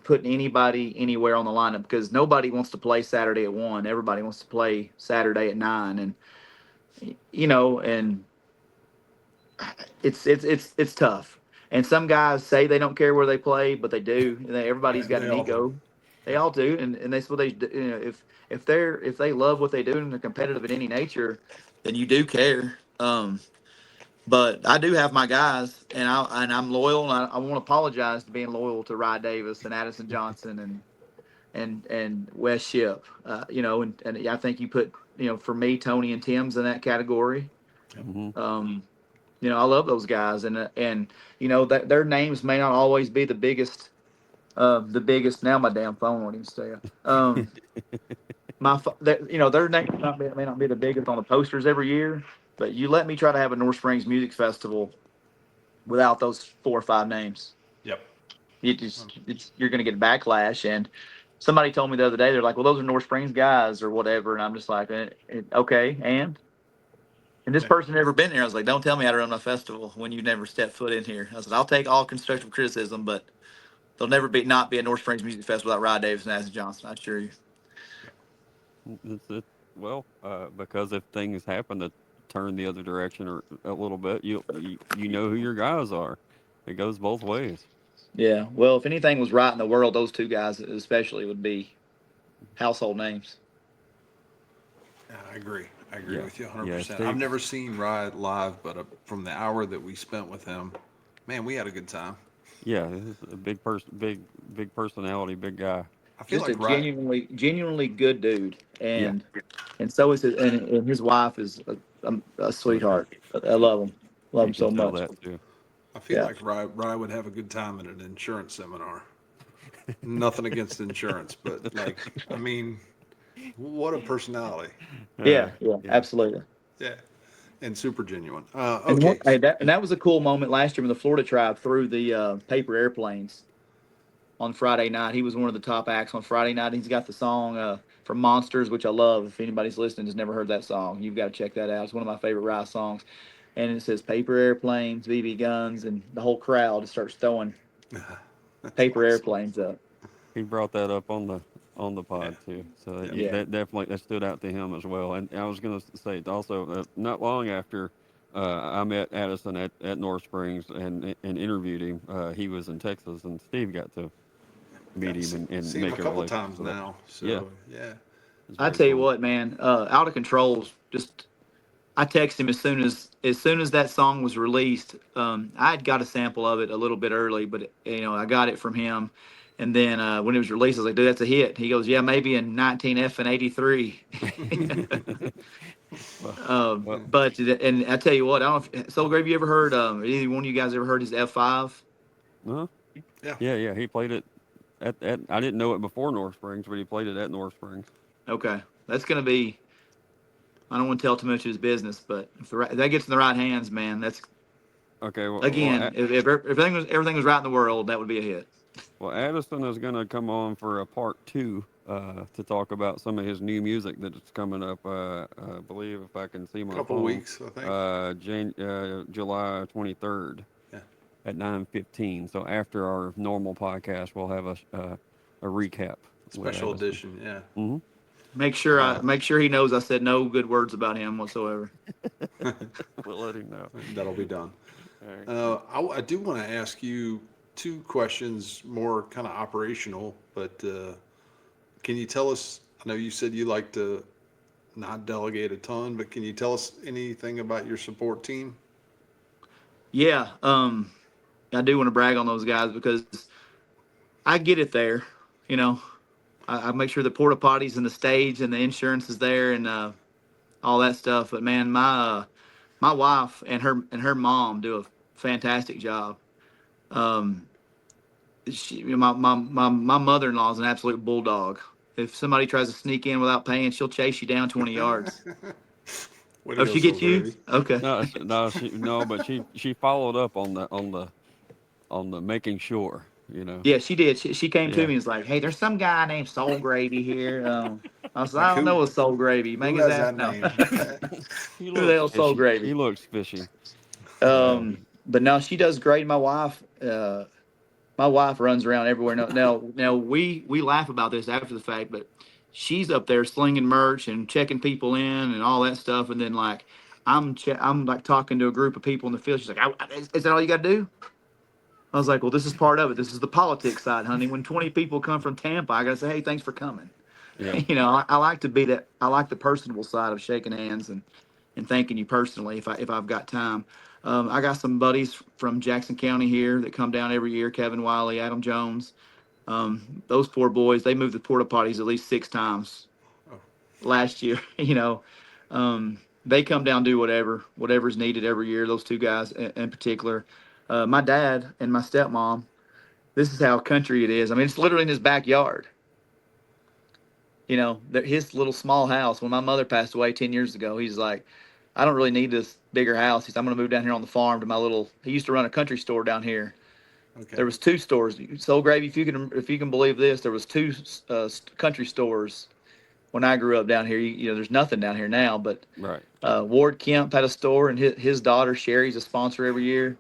C: Putting anybody anywhere on the lineup because nobody wants to play Saturday at 1. Everybody wants to play Saturday at 9, and it's tough. And some guys say they don't care where they play, but they do. Everybody's got
A: They
C: an
A: all do.
C: ego. They all do, and that's what they do. If they love what they do and they're competitive in any nature, then you do care. But I do have my guys, and I'm loyal, and I won't apologize to being loyal to Rye Davis and Addison Johnson and Wes Ship. And I think you put for me Tony and Tim's in that category.
B: Hmm.
C: Um, I love those guys, and that their names may not always be the biggest. The biggest. Now my damn phone won't even stay up. Their name may not be the biggest on the posters every year, but you let me try to have a North Springs Music Festival without those 4 or 5 names.
A: Yep.
C: You're going to get backlash. And somebody told me the other day, they're like, "Well, those are North Springs guys or whatever," and I'm just like, "Okay, and this
A: Yeah.
C: person never been here." I was like, "Don't tell me how to run my festival when you never stepped foot in here." I said, "I'll take all constructive criticism, but there'll never not be a North Springs Music Festival without Rod Davis and Addison Johnson. I assure you."
B: Well, because if things happen to turn the other direction or a little bit, you know who your guys are. It goes both ways.
C: Yeah. Well, if anything was right in the world, those two guys especially would be household names.
A: Yeah, I agree. I agree
B: Yeah,
A: with you
B: yeah.
A: 100%. I've
B: Steve,
A: never seen Ride live, but from the hour that we spent with him, man, we had a good time.
B: yeah, this is a big person, big personality, big guy.
A: I feel
C: just a
A: like
C: genuinely good dude,
B: Yeah,
C: and so is and his wife is a sweetheart. I love
B: you
C: him
B: can
C: so
B: tell
C: much.
B: that too.
A: I feel
C: Yeah,
A: like Rye would have a good time at an insurance seminar. Nothing against insurance, but like, I mean, what a personality.
C: yeah,
B: Yeah.
C: absolutely.
A: Yeah, and super genuine.
C: And
A: Okay.
C: that was a cool moment last year when the Florida Tribe threw the paper airplanes on Friday night. He was one of the top acts on Friday night. He's got the song from Monsters, which I love. If anybody's listening has never heard that song, you've got to check that out. It's one of my favorite Rice songs. And it says paper airplanes, BB guns, and the whole crowd starts throwing
A: That's
C: paper
A: awesome.
C: airplanes up.
B: He brought that up on the
A: Yeah.
B: pod too, so
A: Yeah.
C: Yeah.
B: that definitely that stood out to him as well. And I was going to say also, not long after I met Addison at North Springs and interviewed him, he was in Texas, and Steve got to meet
A: Got to
B: him and
A: see him a
B: make a
A: couple
B: relationship
A: times
B: with that.
A: now.
B: Yeah,
A: So yeah.
B: it's
C: I
B: very
C: tell you
B: cool.
C: what, man, out of controls. Just I texted him as soon as that song was released. I had got a sample of it a little bit early, but I got it from him. And then when it was released, I was like, "Dude, that's a hit." He goes, "Yeah, maybe in 19F and 83."
B: well, well,
C: But and I tell you what, I don't know if Soul Grave, you ever heard? Either one of you guys ever heard his F5?
B: no,
A: Yeah.
B: yeah. He played it at. I didn't know it before North Springs, but he played it at North Springs.
C: Okay, that's gonna be. I don't want to tell too much of his business, but if that gets in the right hands, man, that's
B: Okay,
C: again, if everything was right in the world, that would be a hit.
B: Well, Addison is going to come on for a part two to talk about some of his new music that's coming up. I believe, if I can see my
A: Couple
B: phone,
A: weeks, I think.
B: July 23rd
A: Yeah.
B: at 9:15. So after our normal podcast, we'll have a recap with
A: Special
B: Addison.
A: edition. Yeah.
B: Mm-hmm.
C: Make sure he knows I said no good words about him whatsoever.
B: We'll let him know.
A: That'll be done.
B: All right.
A: I do want to ask you two questions, more kind of operational, but can you tell us? I know you said you like to not delegate a ton, but can you tell us anything about your support team?
C: Yeah, I do want to brag on those guys because I get it there. You know, I make sure the porta potties and the stage and the insurance is there and all that stuff. But man, my wife and her mom do a fantastic job. Um, my mother in law is an absolute bulldog. If somebody tries to sneak in without paying, she'll chase you down 20 yards.
A: Way to
C: Oh,
A: go,
C: she
A: Soul
C: gets you?
A: Gravy.
C: Okay.
B: No, but she followed up on the making sure.
C: Yeah, she did. She came to
B: Yeah.
C: me and was like, "Hey, there's some guy named Soul Gravy here." I was like,
A: Like
C: "I don't
A: who?
C: know a Soul Gravy. Make
A: Who
C: his
A: has
C: ass
A: that
C: no."
A: name?
B: He
C: Who the
B: looks
C: hell's Soul
B: fishy.
C: Gravy?
B: He looks fishy. So
C: But no, she does great. My wife runs around everywhere. Now we laugh about this after the fact, but she's up there slinging merch and checking people in and all that stuff. And then like I'm like talking to a group of people in the field. She's like, "Is that all you got to do?" I was like, "Well, this is part of it. This is the politics side, honey. When 20 people come from Tampa, I got to say, hey, thanks for coming."
A: Yeah.
B: yeah,
C: I like to be that. I like the personable side of shaking hands and thanking you personally if I've got time. I got some buddies from Jackson County here that come down every year. Kevin Wiley, Adam Jones. Those poor boys, they moved the porta potties at least 6 times
A: Oh,
C: last year. They come down, do whatever's needed every year. Those two guys in particular. My dad and my stepmom. This is how country it is. I mean, it's literally in his backyard. His little small house. When my mother passed away 10 years ago, he's like, "I don't really need this bigger house." He's, "I'm going to move down here on the farm to my little." He used to run a country store down here.
A: okay.
C: There was two stores. Soul Gravy, if you can believe this, there was two country stores when I grew up down here. There's nothing down here now, but
B: right.
C: Ward Kemp had a store, and his daughter Sherry's a sponsor every year.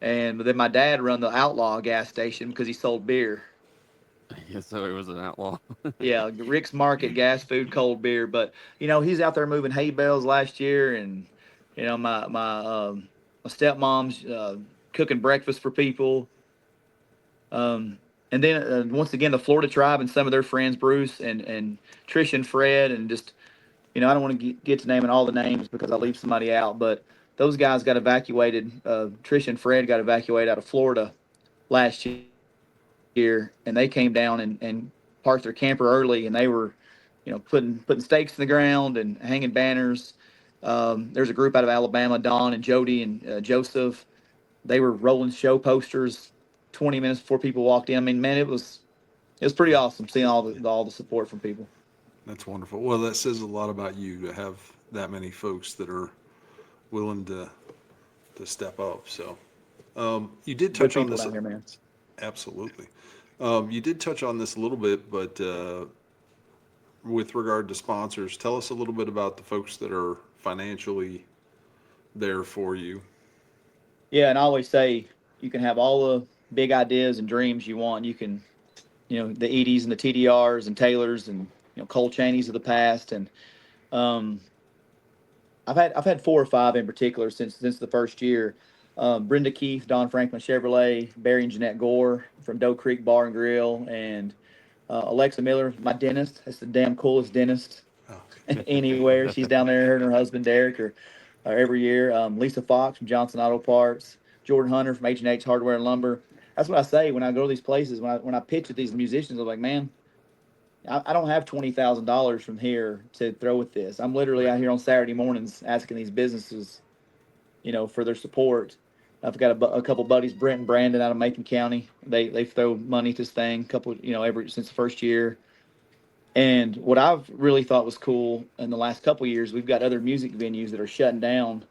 C: And then my dad run the Outlaw gas station because he sold beer.
B: Yeah, so he was an outlaw.
C: Yeah, Rick's Market, gas, food, cold beer. But he's out there moving hay bales last year, and my stepmom's cooking breakfast for people. And then once again, the Florida Tribe and some of their friends, Bruce and Trish and Fred, and just I don't want to get to naming all the names because I leave somebody out, but those guys got evacuated. Trish and Fred got evacuated out of Florida last year, and they came down and parked their camper early, and they were, putting stakes in the ground and hanging banners. There's a group out of Alabama, Don and Jody and Joseph. They were rolling show posters 20 minutes before people walked in. I mean, man, it was pretty awesome seeing all the support from people.
A: That's wonderful. Well, that says a lot about you to have that many folks that are willing to step up. So, you did
C: Good
A: touch on
C: people
A: this.
C: down here, man.
A: Absolutely. You did touch on this a little bit, but with regard to sponsors, tell us a little bit about the folks that are financially there for you.
C: Yeah, and I always say you can have all the big ideas and dreams you want. You can, the Edys and the TDRs and Taylors and Cole Cheneys of the past, and um, I've had four or five in particular since the first year. Brenda Keith, Don Franklin Chevrolet, Barry and Jeanette Gore from Doe Creek Bar and Grill, and Alexa Miller, my dentist. That's the damn coolest dentist
A: Oh,
C: anywhere. She's down there. Her and her husband Derek are every year. Lisa Fox from Johnson Auto Parts, Jordan Hunter from H&H Hardware and Lumber. That's what I say when I go to these places. When I pitch at these musicians, I'm like, man, I don't have $20,000 from here to throw with this. I'm literally
A: right.
C: out here on Saturday mornings asking these businesses, for their support. I've got a couple buddies, Brent and Brandon, out of Macon County. They throw money at this thing, couple, every since the first year. And what I've really thought was cool in the last couple of years, we've got other music venues that are shutting down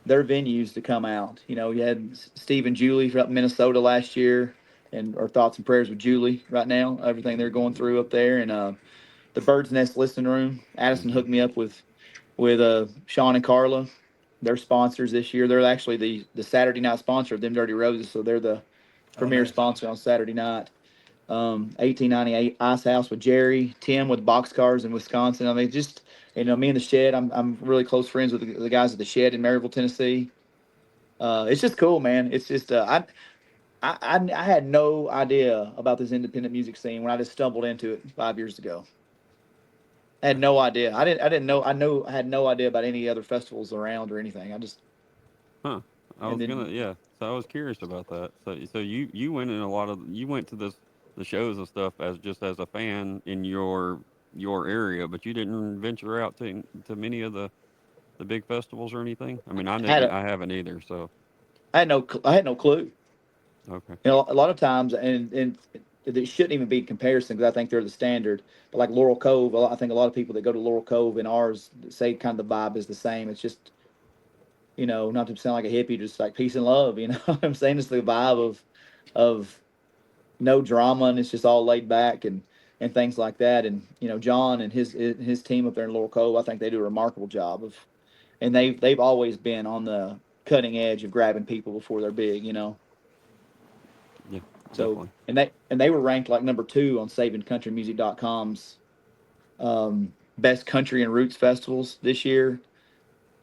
C: their venues to come out. You had Steve and Julie from up in Minnesota last year, and our thoughts and prayers with Julie right now, everything they're going through up there. And the Bird's Nest Listening Room, Addison
A: Mm-hmm.
C: hooked me up with Sean and Carla. They're sponsors this year. They're actually the Saturday night sponsor of Them Dirty Roses, so they're the
A: Oh,
C: premier
A: nice.
C: sponsor on Saturday night. 1898 Ice House with Jerry, Tim with Boxcars in Wisconsin. I mean, just me and the Shed. I'm really close friends with the guys at the Shed in Maryville, Tennessee. It's just cool, man. It's just I had no idea about this independent music scene when I just stumbled into it 5 years ago. I had no idea. I didn't know. I had no idea about any other festivals around or anything. I just
B: Huh. I
C: and
B: was
C: then
B: gonna, yeah. So I was curious about that. So you went in you went to the shows and stuff as just as a fan in your area, but you didn't venture out to many of the big festivals or anything. I mean,
C: had a
B: I haven't either. So
C: I had no clue.
B: okay.
C: A lot of times, and it shouldn't even be comparison because I think they're the standard. But like Laurel Cove, I think a lot of people that go to Laurel Cove and ours say kind of the vibe is the same. It's just not to sound like a hippie, just like peace and love. You know what I'm saying? It's the vibe of no drama, and it's just all laid back and things like that. And John and his team up there in Laurel Cove, I think they do a remarkable job and they've always been on the cutting edge of grabbing people before they're big.
B: Yeah,
C: So
B: definitely.
C: and they were ranked like number two on SavingCountryMusic.com's best country and roots festivals this year.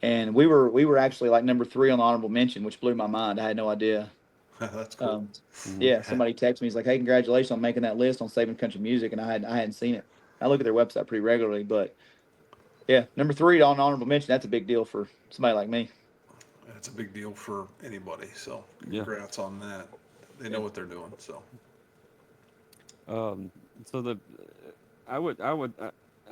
C: And we were actually like number three on the honorable mention, which blew my mind. I had no idea.
A: That's cool.
C: Um,
B: Hmm.
C: yeah, somebody texted me. He's like, "Hey, congratulations on making that list on Saving Country Music," and I hadn't seen it. I look at their website pretty regularly, but yeah, number three on honorable mention. That's a big deal for somebody like me.
A: It's a big deal for anybody. So,
B: Yeah.
A: congrats on that. They know
C: Yeah.
A: what they're doing. So,
B: Um. So I would.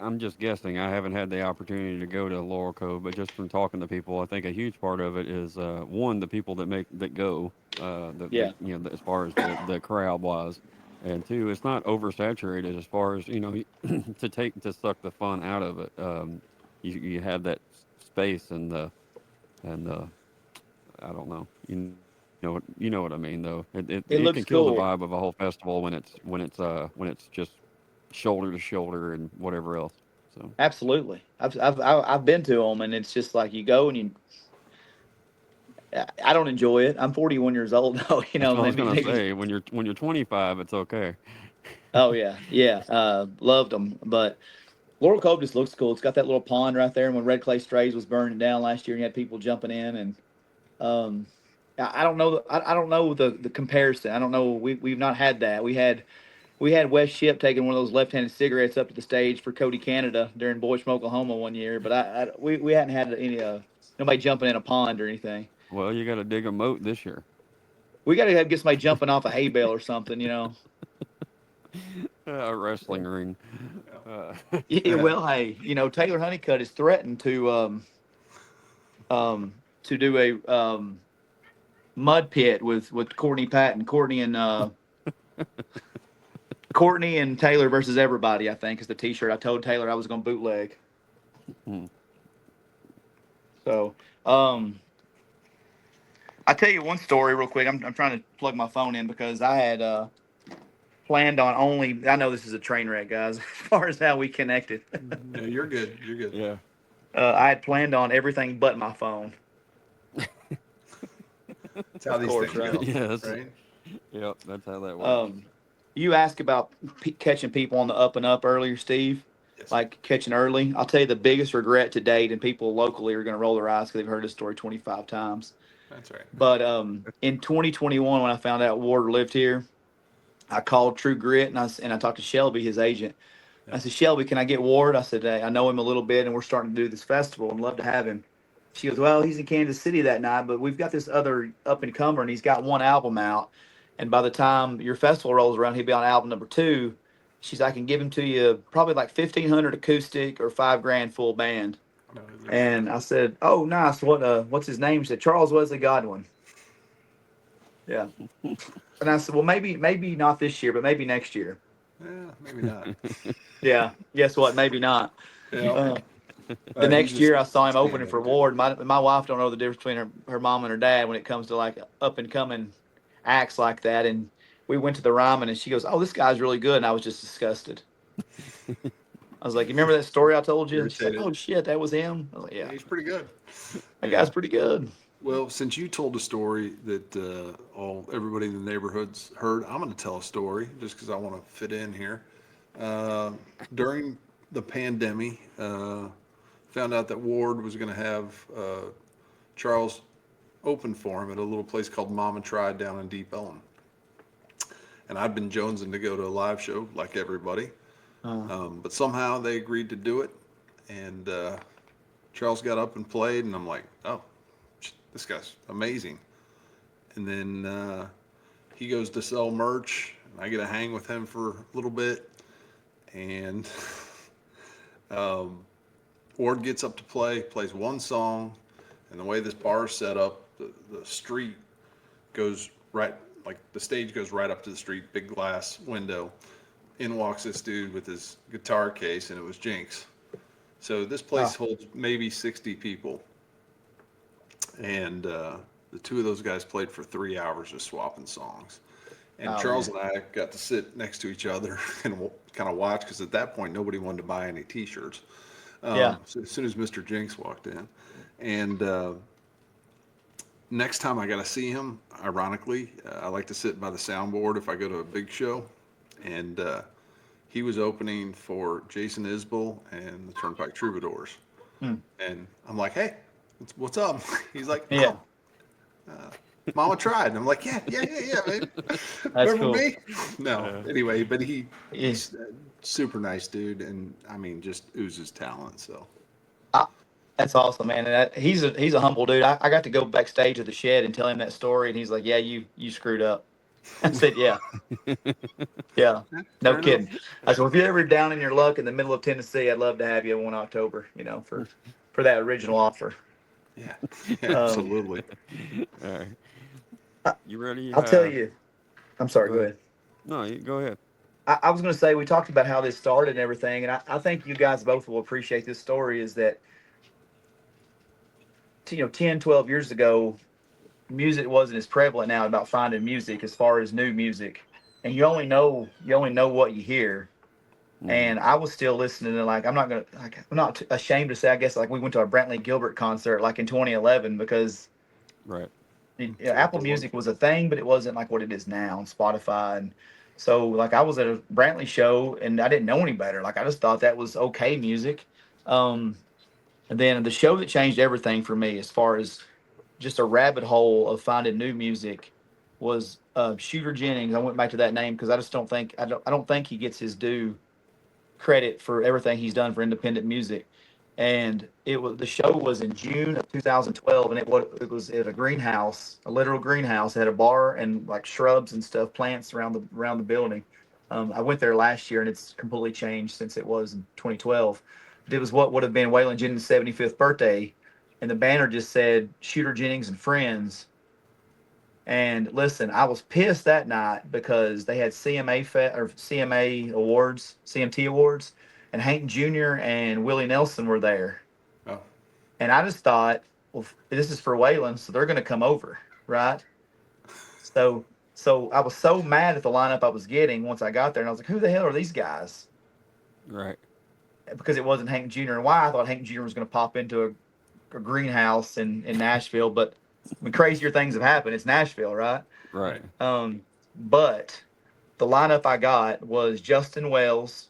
B: I'm just guessing. I haven't had the opportunity to go to Laurel Cove, but just from talking to people, I think a huge part of it is one, the people that go,
C: Yeah.
B: as far as the crowd wise, and two, it's not oversaturated as far as to suck the fun out of it. You have that space and the I don't know. You know what I mean though.
C: It
B: It
C: looks
B: can kill the
C: cool.
B: vibe of a whole festival when it's just shoulder to shoulder and whatever else. So
C: Absolutely. I've been to them, and it's just like you go and I don't enjoy it. I'm 41 years old though.
B: that's what I was gonna
C: Maybe.
B: say. When you're 25, it's okay.
C: Oh yeah, yeah. Loved them, but Laurel Cove just looks cool. It's got that little pond right there. And when Red Clay Strays was burning down last year, and you had people jumping in, and um, I don't know. I don't know the comparison. I don't know. We've not had that. We had West Ship taking one of those left-handed cigarettes up to the stage for Cody Canada during Boys from Oklahoma one year, but we hadn't had any nobody jumping in a pond or anything.
B: Well, you got to dig a moat this year.
C: We got to get somebody jumping off a hay bale or something.
B: A wrestling ring.
C: Yeah, well, hey, Taylor Honeycutt is threatened to do a mud pit with Courtney Patton, Courtney and Taylor versus everybody. I think is the T-shirt. I told Taylor I was going to bootleg.
B: Hmm.
C: So, I tell you one story real quick. I'm trying to plug my phone in because I had planned on only. I know this is a train wreck, guys. As far as how we connected,
A: No, you're good. You're good.
B: Yeah.
C: I had planned on everything but my phone.
A: That's how
C: Of
A: these
C: course,
A: things
C: right?
A: go.
B: Yes.
A: Right?
B: Yep. That's how that works.
C: You asked about catching people on the up and up earlier, Steve.
A: Yes.
C: Like catching early. I'll tell you the biggest regret to date, and people locally are going to roll their eyes because they've heard this story 25 times.
A: That's right.
C: But in 2021, when I found out Ward lived here, I called True Grit and I talked to Shelby, his agent. I said, Shelby, can I get Ward? I said, hey, I know him a little bit, and we're starting to do this festival and love to have him. She goes, well, he's in Kansas City that night, but we've got this other up and comer, and he's got one album out. And by the time your festival rolls around, he'll be on album number 2. She's, I can give him to you probably like 1,500 acoustic or $5,000 full band.
A: No,
C: And I said, oh, nice. What's his name? She said, Charles Wesley Godwin. Yeah. And I said, well, maybe not this year, but maybe next year.
A: yeah, maybe not.
C: Yeah. Guess what? Maybe not.
A: Yeah.
C: The next year, I saw him
A: stand
C: opening for
A: up, dude.
C: Ward. My wife don't know the difference between her mom and her dad when it comes to like up and coming acts like that. And we went to the Ryman, and she goes, "Oh, this guy's really good," and I was just disgusted. I was like, "You remember that story I told you?" She's like,
A: Irritated.
C: "Oh shit, that was him." I was like,
A: Yeah,
C: "Yeah,
A: he's pretty good.
C: that guy's pretty good."
A: Well, since you told a story that everybody in the neighborhood's heard, I'm going to tell a story just because I want to fit in here. During the pandemic, found out that Ward was going to have Charles open for him at a little place called Mama Tried down in Deep Ellum. And I'd been jonesing to go to a live show like everybody, but somehow they agreed to do it. And Charles got up and played, and I'm like, oh, this guy's amazing. And then he goes to sell merch, and I get to hang with him for a little bit. And Ward gets up to play, plays one song, and the way this bar is set up, the street goes right, like the stage goes right up to the street, big glass window. In walks this dude with his guitar case, and it was Jinks. So this place holds maybe 60 people. And the two of those guys played for 3 hours just swapping songs. And Charles and I got to sit next to each other and kind of watch, because at that point nobody wanted to buy any T-shirts. So as soon as Mr. Jinks walked in, and next time I got to see him, ironically, I like to sit by the soundboard if I go to a big show, and he was opening for Jason Isbell and the Turnpike Troubadours, and I'm like, hey, what's up? He's like,
C: Yeah.
A: Mama Tried. And I'm like, yeah, baby. Remember
C: cool.
A: me? No. Anyway, but he's a super nice dude, and I mean, just oozes talent. So
C: That's awesome, man. And he's a humble dude. I got to go backstage at the Shed and tell him that story, and he's like, "Yeah, you screwed up." I said, "Yeah, yeah, no
A: Fair
C: kidding."
A: enough.
C: I said, well, "If you're ever down in your luck in the middle of Tennessee, I'd love to have you on October. For that original offer."
A: Yeah, absolutely.
B: All right. You ready?
C: I'll tell you. I'm sorry. Go ahead.
B: No, you go ahead.
C: I was going to say, we talked about how this started and everything, and I think you guys both will appreciate this story. Is that 10, 12 years ago, music wasn't as prevalent now about finding music as far as new music, and you only know what you hear. And I was still listening to, like, I'm not ashamed to say, I guess, like, we went to a Brantley Gilbert concert like in 2011, because
B: Right.
C: Apple Music was a thing, but it wasn't like what it is now on Spotify. And so, like, I was at a Brantley show and I didn't know any better. Like, I just thought that was okay music. And then the show that changed everything for me, as far as just a rabbit hole of finding new music, was Shooter Jennings. I went back to that name because I just don't think I don't think he gets his due credit for everything he's done for independent music. And the show was in June of 2012, and it was at a greenhouse, a literal greenhouse. It had a bar and like shrubs and stuff, plants around the building. I went there last year, and it's completely changed since it was in 2012. It was what would have been Waylon Jennings' 75th birthday, and the banner just said Shooter Jennings and Friends. And listen, I was pissed that night because they had CMA awards, CMT awards, and Hank Jr. and Willie Nelson were there.
A: Oh.
C: And I just thought, well, this is for Waylon, so they're going to come over, right? So I was so mad at the lineup I was getting once I got there, and I was like, who the hell are these guys?
B: Right.
C: Because it wasn't Hank Jr. And why I thought Hank Jr. was going to pop into a greenhouse in Nashville, but I mean, crazier things have happened. It's Nashville, right?
B: Right.
C: But the lineup I got was Justin Wells,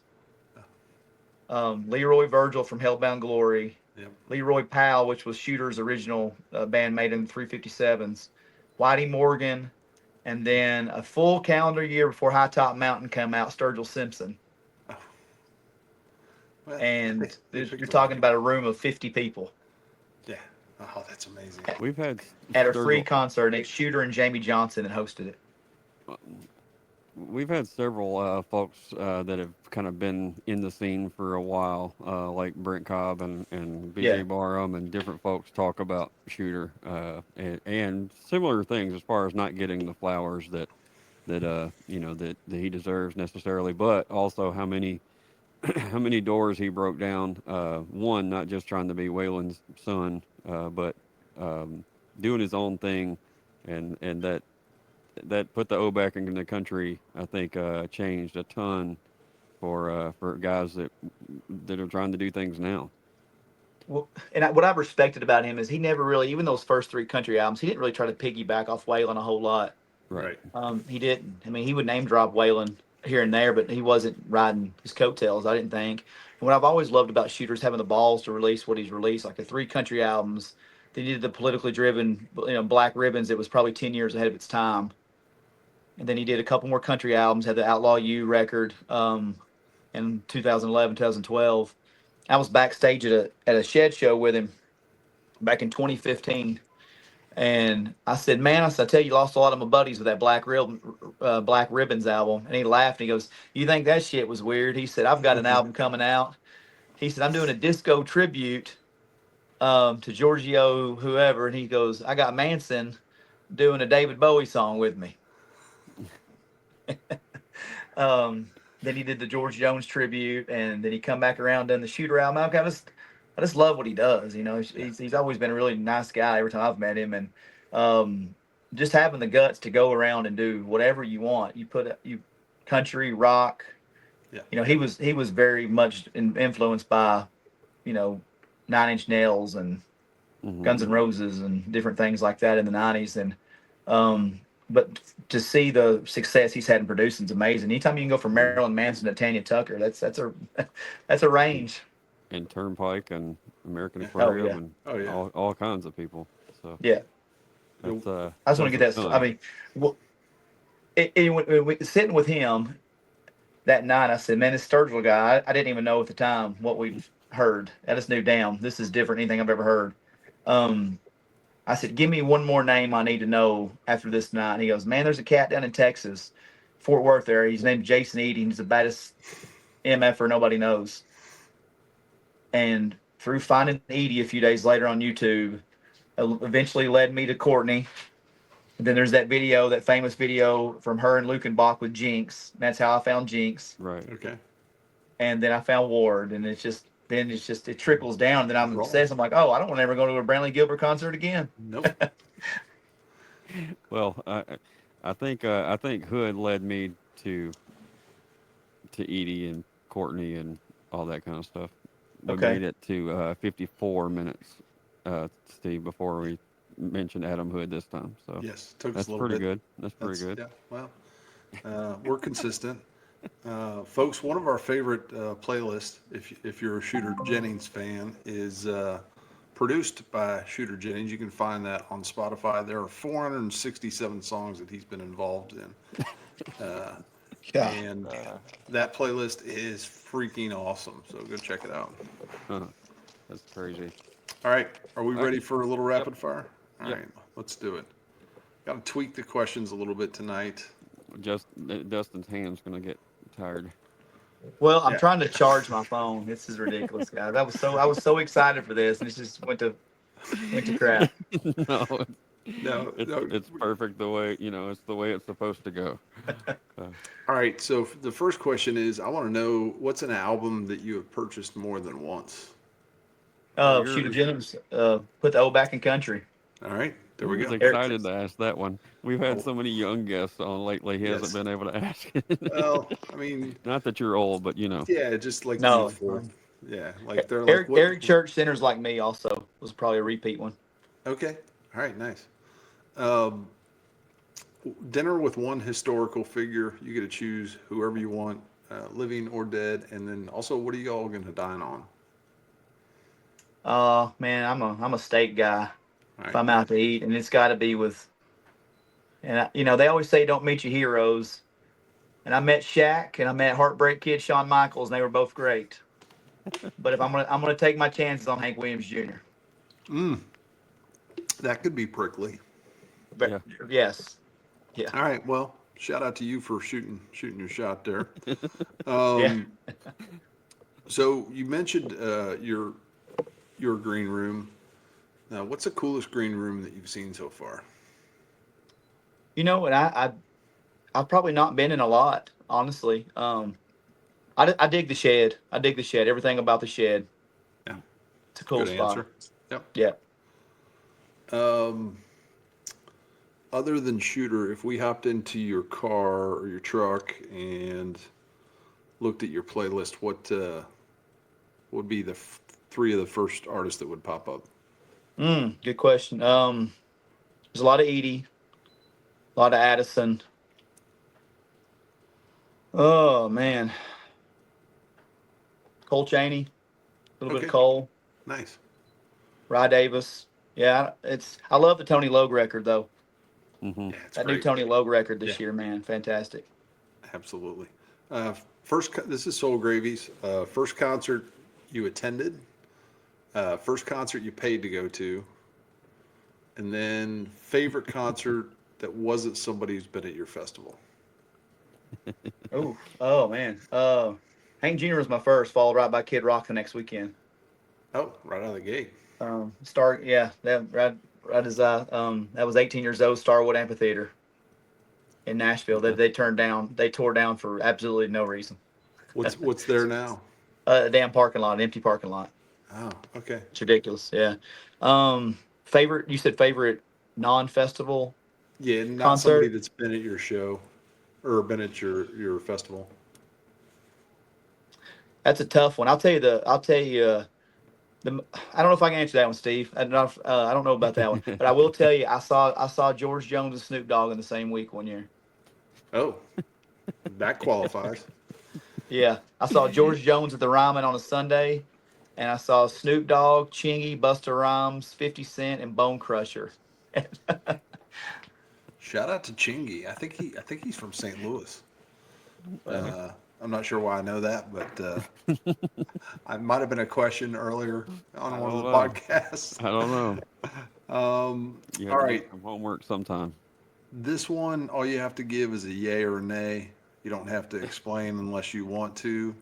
C: Leroy Virgil from Hellbound Glory,
A: Yep.
C: Leroy Powell, which was Shooter's original bandmate in the 357s, Whitey Morgan, and then a full calendar year before High Top Mountain come out, Sturgill Simpson.
A: Well,
C: And you're talking about a room of 50 people.
A: Yeah. Oh, that's amazing.
B: We've had
C: At a free concert, and it's Shooter and Jamie Johnson that hosted it.
B: We've had several folks that have kind of been in the scene for a while, like Brent Cobb and BJ Barham, and different folks talk about Shooter and similar things as far as not getting the flowers that he deserves necessarily, but also how many doors he broke down. One, not just trying to be Waylon's son, but doing his own thing, and that put the O back in the country. I think changed a ton for guys that are trying to do things now.
C: Well, and what I've respected about him is he never really, even those first 3 country albums, he didn't really try to piggyback off Waylon a whole lot.
B: Right.
C: He didn't. I mean, he would name drop Waylon here and there, but he wasn't riding his coattails, I didn't think. And what I've always loved about Shooter's having the balls to release what he's released, like the 3 country albums. They did the politically driven, Black Ribbons. It was probably 10 years ahead of its time. And then he did a couple more country albums, had the Outlaw U record in 2011, 2012. I was backstage at a shed show with him back in 2015. And I said, man, I tell you, lost a lot of my buddies with that Black Ribbons album. And he laughed and he goes, you think that shit was weird? He said, I've got an album coming out. He said, I'm doing a disco tribute to Giorgio, whoever. And he goes, I got Manson doing a David Bowie song with me. Then he did the George Jones tribute, and then he come back around done the Shooter album. I just love what he does. He's always been a really nice guy every time I've met him, and just having the guts to go around and do whatever you want. You country, rock.
A: Yeah.
C: He was very much influenced by, 9 Inch Nails and Guns N' Roses and different things like that in the 90s, and but to see the success he's had in producing is amazing. Anytime you can go from Marilyn Manson to Tanya Tucker, that's a range.
B: And Turnpike and American Aquarium
A: and
B: all kinds of people. So
C: yeah,
B: that's,
C: I just want to get that. I mean, when sitting with him that night, I said, "Man, this Sturgill guy, I didn't even know at the time what we've heard. I just knew, damn, this is different than anything I've ever heard." I said, give me one more name I need to know after this night. And he goes, man, there's a cat down in Texas, Fort Worth there. He's named Jason Eady. He's the baddest MFer nobody knows. And through finding Eady a few days later on YouTube, eventually led me to Courtney. And then there's that video, that famous video from her and Lukenbach with Jinks. That's how I found Jinks.
B: Right.
A: Okay.
C: And then I found Ward. And it trickles down. And then I'm obsessed. I'm like, oh, I don't want to ever go to a Brantley Gilbert concert again.
A: Nope.
B: Well, I think Hood led me to Eady and Courtney and all that kind of stuff. We made it to 54 minutes, Steve, before we mentioned Adam Hood this time. So
A: yes, took
B: that's
A: us a little
B: pretty
A: bit.
B: good. That's pretty good.
A: Yeah. Well, we're consistent. Folks, one of our favorite playlists, if you're a Shooter Jennings fan, is produced by Shooter Jennings. You can find that on Spotify. There are 467 songs that he's been involved in. And that playlist is freaking awesome. So go check it out.
B: That's crazy.
A: All right. Are we ready for a little rapid fire? All
B: Yep.
A: right. Let's do it. Got to tweak the questions a little bit tonight.
B: Dustin's hand's going to get tired.
C: Well, I'm trying to charge my phone. This is ridiculous, guys. I was so excited for this, and it just went to crap.
B: No,
A: No, no.
B: it's perfect the way it's the way it's supposed to go.
A: All right. So the first question is, I want to know what's an album that you have purchased more than once.
C: Shooter Jennings, put the old back in country.
A: All right. There we
B: I was
A: go.
B: excited to ask that one. We've had
A: Oh,
B: so many young guests on lately. He hasn't
A: yes.
B: been able to ask.
A: Well, I mean,
B: Not that you're old, but
A: yeah, just like from the
C: No,
A: fourth. Yeah, like they're like, what?
C: Eric Church Centers like me also was probably a repeat one.
A: Okay. All right. Nice. Um, Dinner with one historical figure. You get to choose whoever you want, living or dead, and then also, what are you all going to dine on?
C: Man, I'm a steak guy.
A: All
C: If
A: right.
C: I'm out to eat, and it's got to be with, and they always say don't meet your heroes, and I met Shaq and I met Heartbreak Kid Shawn Michaels, and they were both great. But if I'm gonna take my chances on Hank Williams Jr.
A: That could be prickly.
C: But
B: yeah.
C: yes, yeah,
A: All right. Well, shout out to you for shooting your shot there.
C: yeah.
A: So you mentioned your green room. Now, what's the coolest green room that you've seen so far?
C: You know, and I've probably not been in a lot, honestly. I dig the shed. I dig the shed. Everything about the shed.
A: Yeah.
C: It's a cool
A: Good
C: spot.
A: answer. Yep.
C: Yeah.
A: Other than shooter, if we hopped into your car or your truck and looked at your playlist, what would be the three of the first artists that would pop up?
C: Good question. There's a lot of Eady, a lot of Addison. Oh man, Cole Chaney, a little bit
A: Okay.
C: of Cole,
A: Nice.
C: Rye Davis. Yeah, I love the Tony Logue record though.
B: Hmm.
A: Yeah, it's
C: That new
A: great.
C: Tony Logue record this
A: Yeah.
C: year, man, fantastic.
A: Absolutely. This is Soul Gravy's first concert you attended, first concert you paid to go to, and then favorite concert that wasn't somebody who's been at your festival.
C: Oh man. Hank Jr. was my first, followed right by Kid Rock the next weekend.
A: Oh, right out of the gate.
C: Right as that was 18 years old, Starwood Amphitheater in Nashville. They tore down for absolutely no reason.
A: What's there now?
C: A damn parking lot, an empty parking lot.
A: Oh, okay.
C: It's ridiculous. Yeah. Favorite? You said favorite non-festival
A: Yeah, not somebody
C: concert?
A: that's been at your show or been at your festival.
C: That's a tough one. I'll tell you I don't know if I can answer that one, Steve. I don't know about that one, but I will tell you I saw George Jones and Snoop Dogg in the same week one year.
A: Oh, that qualifies.
C: Yeah, I saw George Jones at the Ryman on a Sunday, and I saw Snoop Dogg, Chingy, Busta Rhymes, 50 Cent, and Bone Crusher.
A: Shout out to Chingy. I think he's from St. Louis. I'm not sure why I know that, but I might have been a question earlier on one of the podcasts.
B: I don't know. You have
A: All
B: to
A: right.
B: do some homework sometime.
A: This one, all you have to give is a yay or a nay. You don't have to explain unless you want to.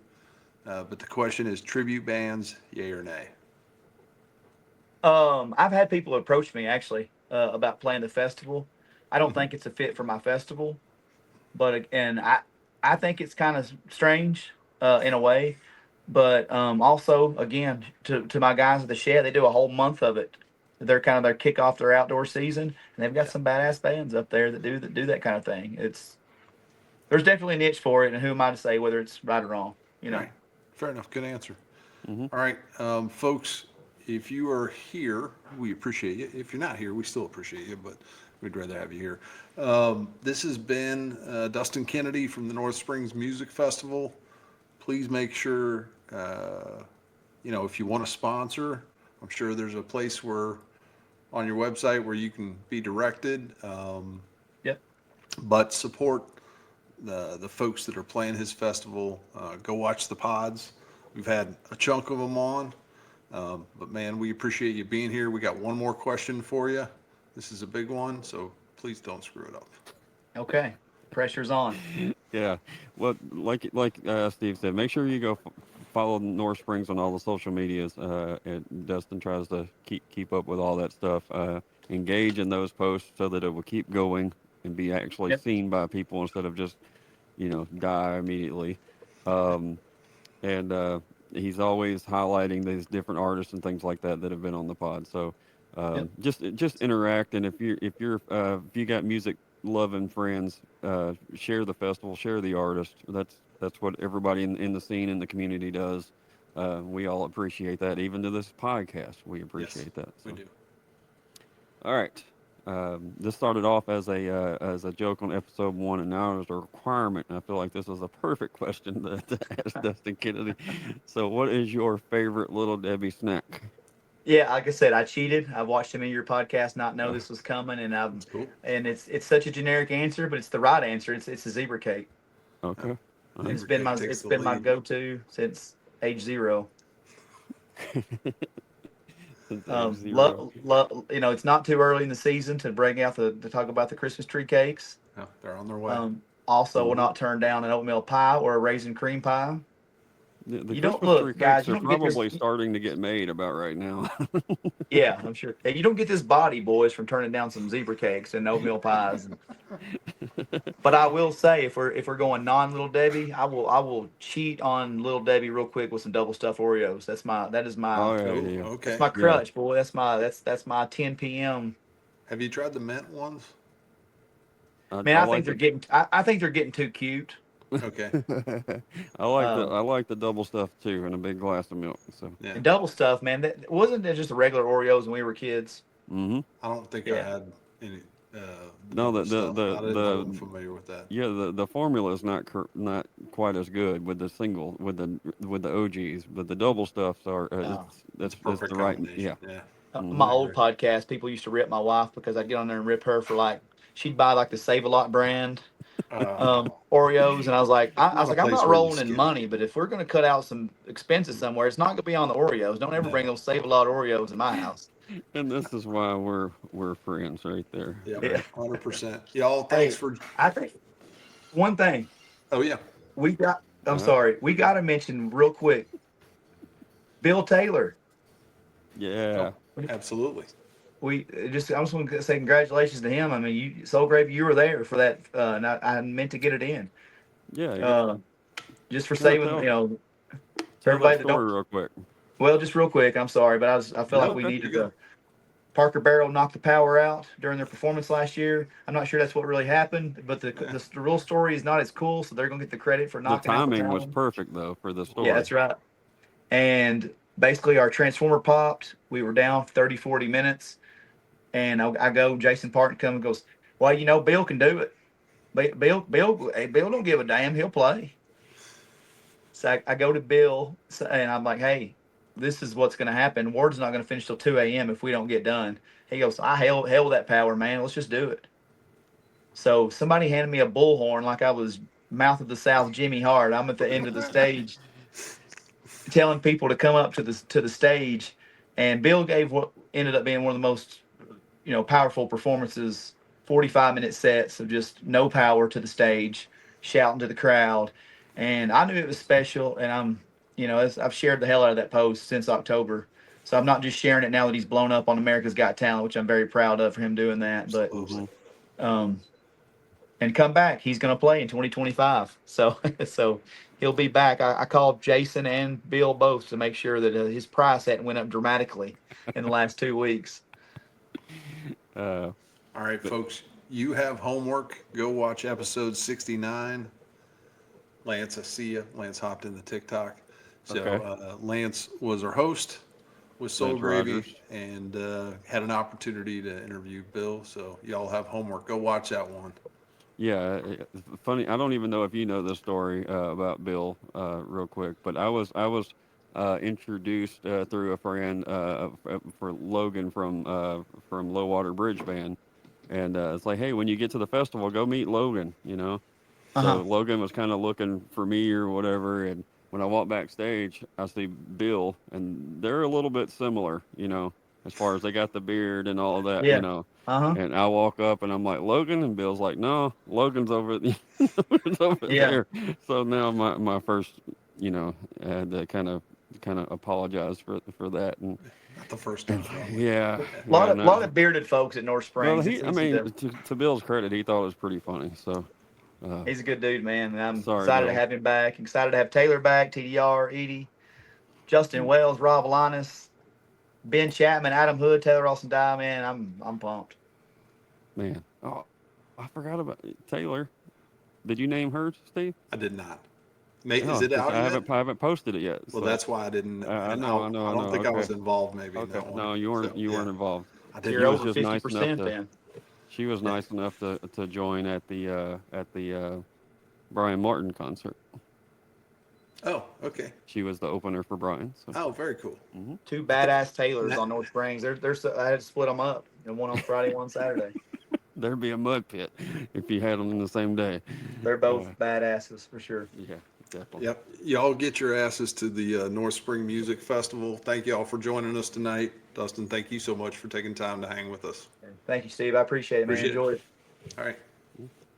A: But the question is tribute bands, yay or nay?
C: I've had people approach me actually about playing the festival. I don't think it's a fit for my festival, but and I think it's kind of strange in a way. But also, again, to my guys at the shed, they do a whole month of it. They're kind of their kickoff their outdoor season, and they've got some badass bands up there that do that kind of thing. There's definitely a niche for it, and who am I to say whether it's right or wrong?
A: All right. Fair enough. Good answer.
B: Mm-hmm.
A: All right, folks, if you are here, we appreciate you. If you're not here, we still appreciate you, but we'd rather have you here. This has been Dustin Kennedy from the North Springs Music Festival. Please make sure, if you want to sponsor, I'm sure there's a place on your website where you can be directed.
C: Yep.
A: But support the folks that are playing his festival. Go watch the pods. We've had a chunk of them on. But man, we appreciate you being here. We got one more question for you. This is a big one, so please don't screw it up.
C: Okay. Pressure's on.
B: Yeah. Well, like Steve said, make sure you go follow North Springs on all the social medias. And Dustin tries to keep up with all that stuff. Engage in those posts so that it will keep going and be actually
C: Yep.
B: seen by people instead of just die immediately. Um, and he's always highlighting these different artists and things like that have been on the pod. So
C: Yep.
B: just interact, and if you got music loving friends, share the festival, share the artist. That's what everybody in the scene in the community does. We all appreciate that, even to this podcast. We
A: Yes,
B: appreciate that.
A: we
B: So.
A: do.
B: All right. This started off as a joke on episode 1, and now it's a requirement. And I feel like this is a perfect question to ask Dustin Kennedy. So, what is your favorite Little Debbie snack?
C: Yeah, like I said, I cheated. I watched him in your podcast, not know
B: Uh,
C: this was coming, and
A: That's cool.
C: it's such a generic answer, but it's the right answer. It's a zebra cake.
B: okay. All right.
C: It's
A: Zebra
C: been
A: cake
C: my
A: takes
C: it's
A: the
C: been my
A: lead.
C: go-to since age 0.
B: Since age 0.
C: It's not too early in the season to bring out to talk about the Christmas tree cakes.
A: Oh, they're on their way.
C: Also, will
B: Mhm.
C: not turn down an oatmeal pie or a raisin cream pie.
B: The
C: You don't
B: Christmas tree
C: look,
B: cakes
C: guys. You
B: are
C: don't get this.
B: probably starting to get made about right now.
C: Yeah, I'm sure. Hey, you don't get this body, boys, from turning down some zebra cakes and oatmeal pies. But I will say, if we're going non Little Debbie, I will cheat on Little Debbie real quick with some double stuffed Oreos.
B: Oh yeah,
A: Oh,
B: yeah,
C: That's
A: okay.
C: my
B: yeah.
C: crutch, boy. That's my 10 p.m.
A: Have you tried the mint ones?
C: Man,
B: I
C: I think
B: like
C: they're
B: the
C: getting. I think they're getting too cute.
A: Okay.
C: Um,
B: I like the double stuff too, and a big glass of milk. So.
A: Yeah.
C: and double stuff, man. That wasn't it just the regular Oreos when we were kids.
B: Mm-hmm.
A: I don't think I
C: Yeah.
A: had any
B: No,
A: double stuff. I wasn't
B: the
A: familiar with that.
B: yeah, the formula is not quite as good with the single with the OGs, but the double stuffs are
C: Uh,
A: It's a
B: that's
A: perfect
B: the right
A: combination.
B: yeah.
A: Yeah,
C: my
B: Mm-hmm.
A: I
C: old
A: agree.
C: podcast, people used to rip my wife because I'd get on there and rip her for like she'd buy like the Save a Lot brand
A: Oh,
C: Oreos, and
A: it's
C: I was
A: not a
C: like, I'm
A: place
C: not
A: where you
C: rolling in
A: skimp.
C: money, but if we're gonna cut out some expenses somewhere, it's not gonna be on the Oreos. Don't ever bring
A: No.
C: those Save a Lot Oreos in my house.
B: And this is why we're friends right there.
A: Yep.
C: Yeah.
A: 100%. Y'all, thanks
C: Hey,
A: for.
C: I think one thing
A: Oh yeah.
C: we got. I'm
B: Uh,
C: sorry, we got to mention real quick. Bill Taylor.
A: Oh,
B: yeah.
A: absolutely.
C: I just want to say congratulations to him. I mean, you Soul Grave, you were there for that, and I meant to get it in.
B: Yeah.
C: Uh, just for
B: Yeah.
C: saving, to
B: Tell that
C: everybody that don't.
B: story real quick.
C: Well, just real quick, I'm sorry, but I felt
A: No,
C: like we
B: Okay.
A: you're
C: needed
A: good.
C: to. Parker Barrow knocked the power out during their performance last year. I'm not sure that's what really happened, but
A: Yeah.
C: the real story is not as cool, so they're going to get the credit for
B: The
C: knocking out the
B: timing was
C: power.
B: perfect though for the
C: Yeah,
B: story.
C: that's right. And basically, our transformer popped. We were down 30, 40 minutes. And I go, Jason Parton comes and goes, well, Bill can do it. Bill don't give a damn. He'll play. So I go to Bill and I'm like, hey, this is what's going to happen. Ward's not going to finish till 2 a.m. if we don't get done. He goes, hell with that power, man. Let's just do it. So somebody handed me a bullhorn like I was Mouth of the South Jimmy Hart. I'm at the end of the stage telling people to come up to the stage. And Bill gave what ended up being one of the most powerful performances, 45-minute sets of just no power to the stage, shouting to the crowd. And I knew it was special. And I've shared the hell out of that post since October. So I'm not just sharing it now that he's blown up on America's Got Talent, which I'm very proud of for him doing that. But,
A: Absolutely.
C: um, and come back, he's going to play in 2025. So, so he'll be back. I called Jason and Bill both to make sure that his price hadn't went up dramatically in the last 2 weeks.
B: Uh,
A: All right,
B: but
A: folks. You have homework. Go watch episode 69. Lance, I see you. Lance hopped in the TikTok. So
B: okay.
A: Lance was our host with Soul
B: Lance
A: Gravy
B: Rogers.
A: and had an opportunity to interview Bill. So y'all have homework. Go watch that one.
B: Yeah, funny. I don't even know if you know the story about Bill, real quick, but I was introduced through a friend for Logan from Low Water Bridge Band, and it's like, hey, when you get to the festival, go meet Logan, you know.
C: Uh
B: So
C: huh.
B: Logan was kind of looking for me or whatever, and when I walk backstage, I see Bill, and they're a little bit similar, you know. as far as they got the beard and all of that,
C: Yeah.
B: you know.
C: Uh-huh.
B: And I walk up and I'm like, Logan, and Bill's like, no, Logan's over Logan's over
C: Yeah.
B: there. So now my first, you know, I had to kind of apologize for that. And
A: Not the first time.
B: yeah,
C: A lot
B: yeah,
C: of
B: no.
C: lot of bearded folks at North
B: Well,
C: Springs. It's
B: I
C: easy
B: mean,
C: to.
B: to Bill's credit, he thought it was pretty funny. So,
C: He's a good dude, man. And I'm
B: sorry,
C: excited to
B: Bill.
C: have him back. Excited to have Taylor back, TDR, Eady, Justin Wells, Rob Alanis, Ben Chapman, Adam Hood, Taylor Austin Dye, man. I'm pumped.
B: Man, oh, I forgot about Taylor. Did you name her, Steve?
A: I did not. Nate,
B: No,
A: is it
B: 'cause
A: out yet?
B: I haven't posted it yet.
A: Well,
B: So.
A: that's why I didn't.
B: I
A: And
B: know,
A: I don't think I
B: Okay,
A: was involved maybe in
B: okay.
A: that one.
B: No, you weren't.
A: So,
B: You
A: yeah.
B: weren't involved.
A: I
C: So
A: didn't.
C: you're
B: She was
C: over
B: just nice enough
C: 50%
B: to.
C: then.
B: She was nice enough to join at the Brian Martin concert.
A: Oh, okay.
B: She was the opener for Brian. So.
A: Oh, very cool.
B: Mm-hmm.
C: Two badass Taylors
A: That-
C: on North Springs. I had to split them up. And one on Friday, one Saturday.
B: There'd be a mud pit if you had them in the same day.
C: They're both badasses for sure.
B: Yeah, definitely.
A: Yep. Y'all get your asses to the North Spring Music Festival. Thank y'all for joining us tonight. Dustin, thank you so much for taking time to hang with us.
C: Thank you, Steve. I appreciate it, man.
A: Appreciate it.
C: Enjoy it.
A: All right.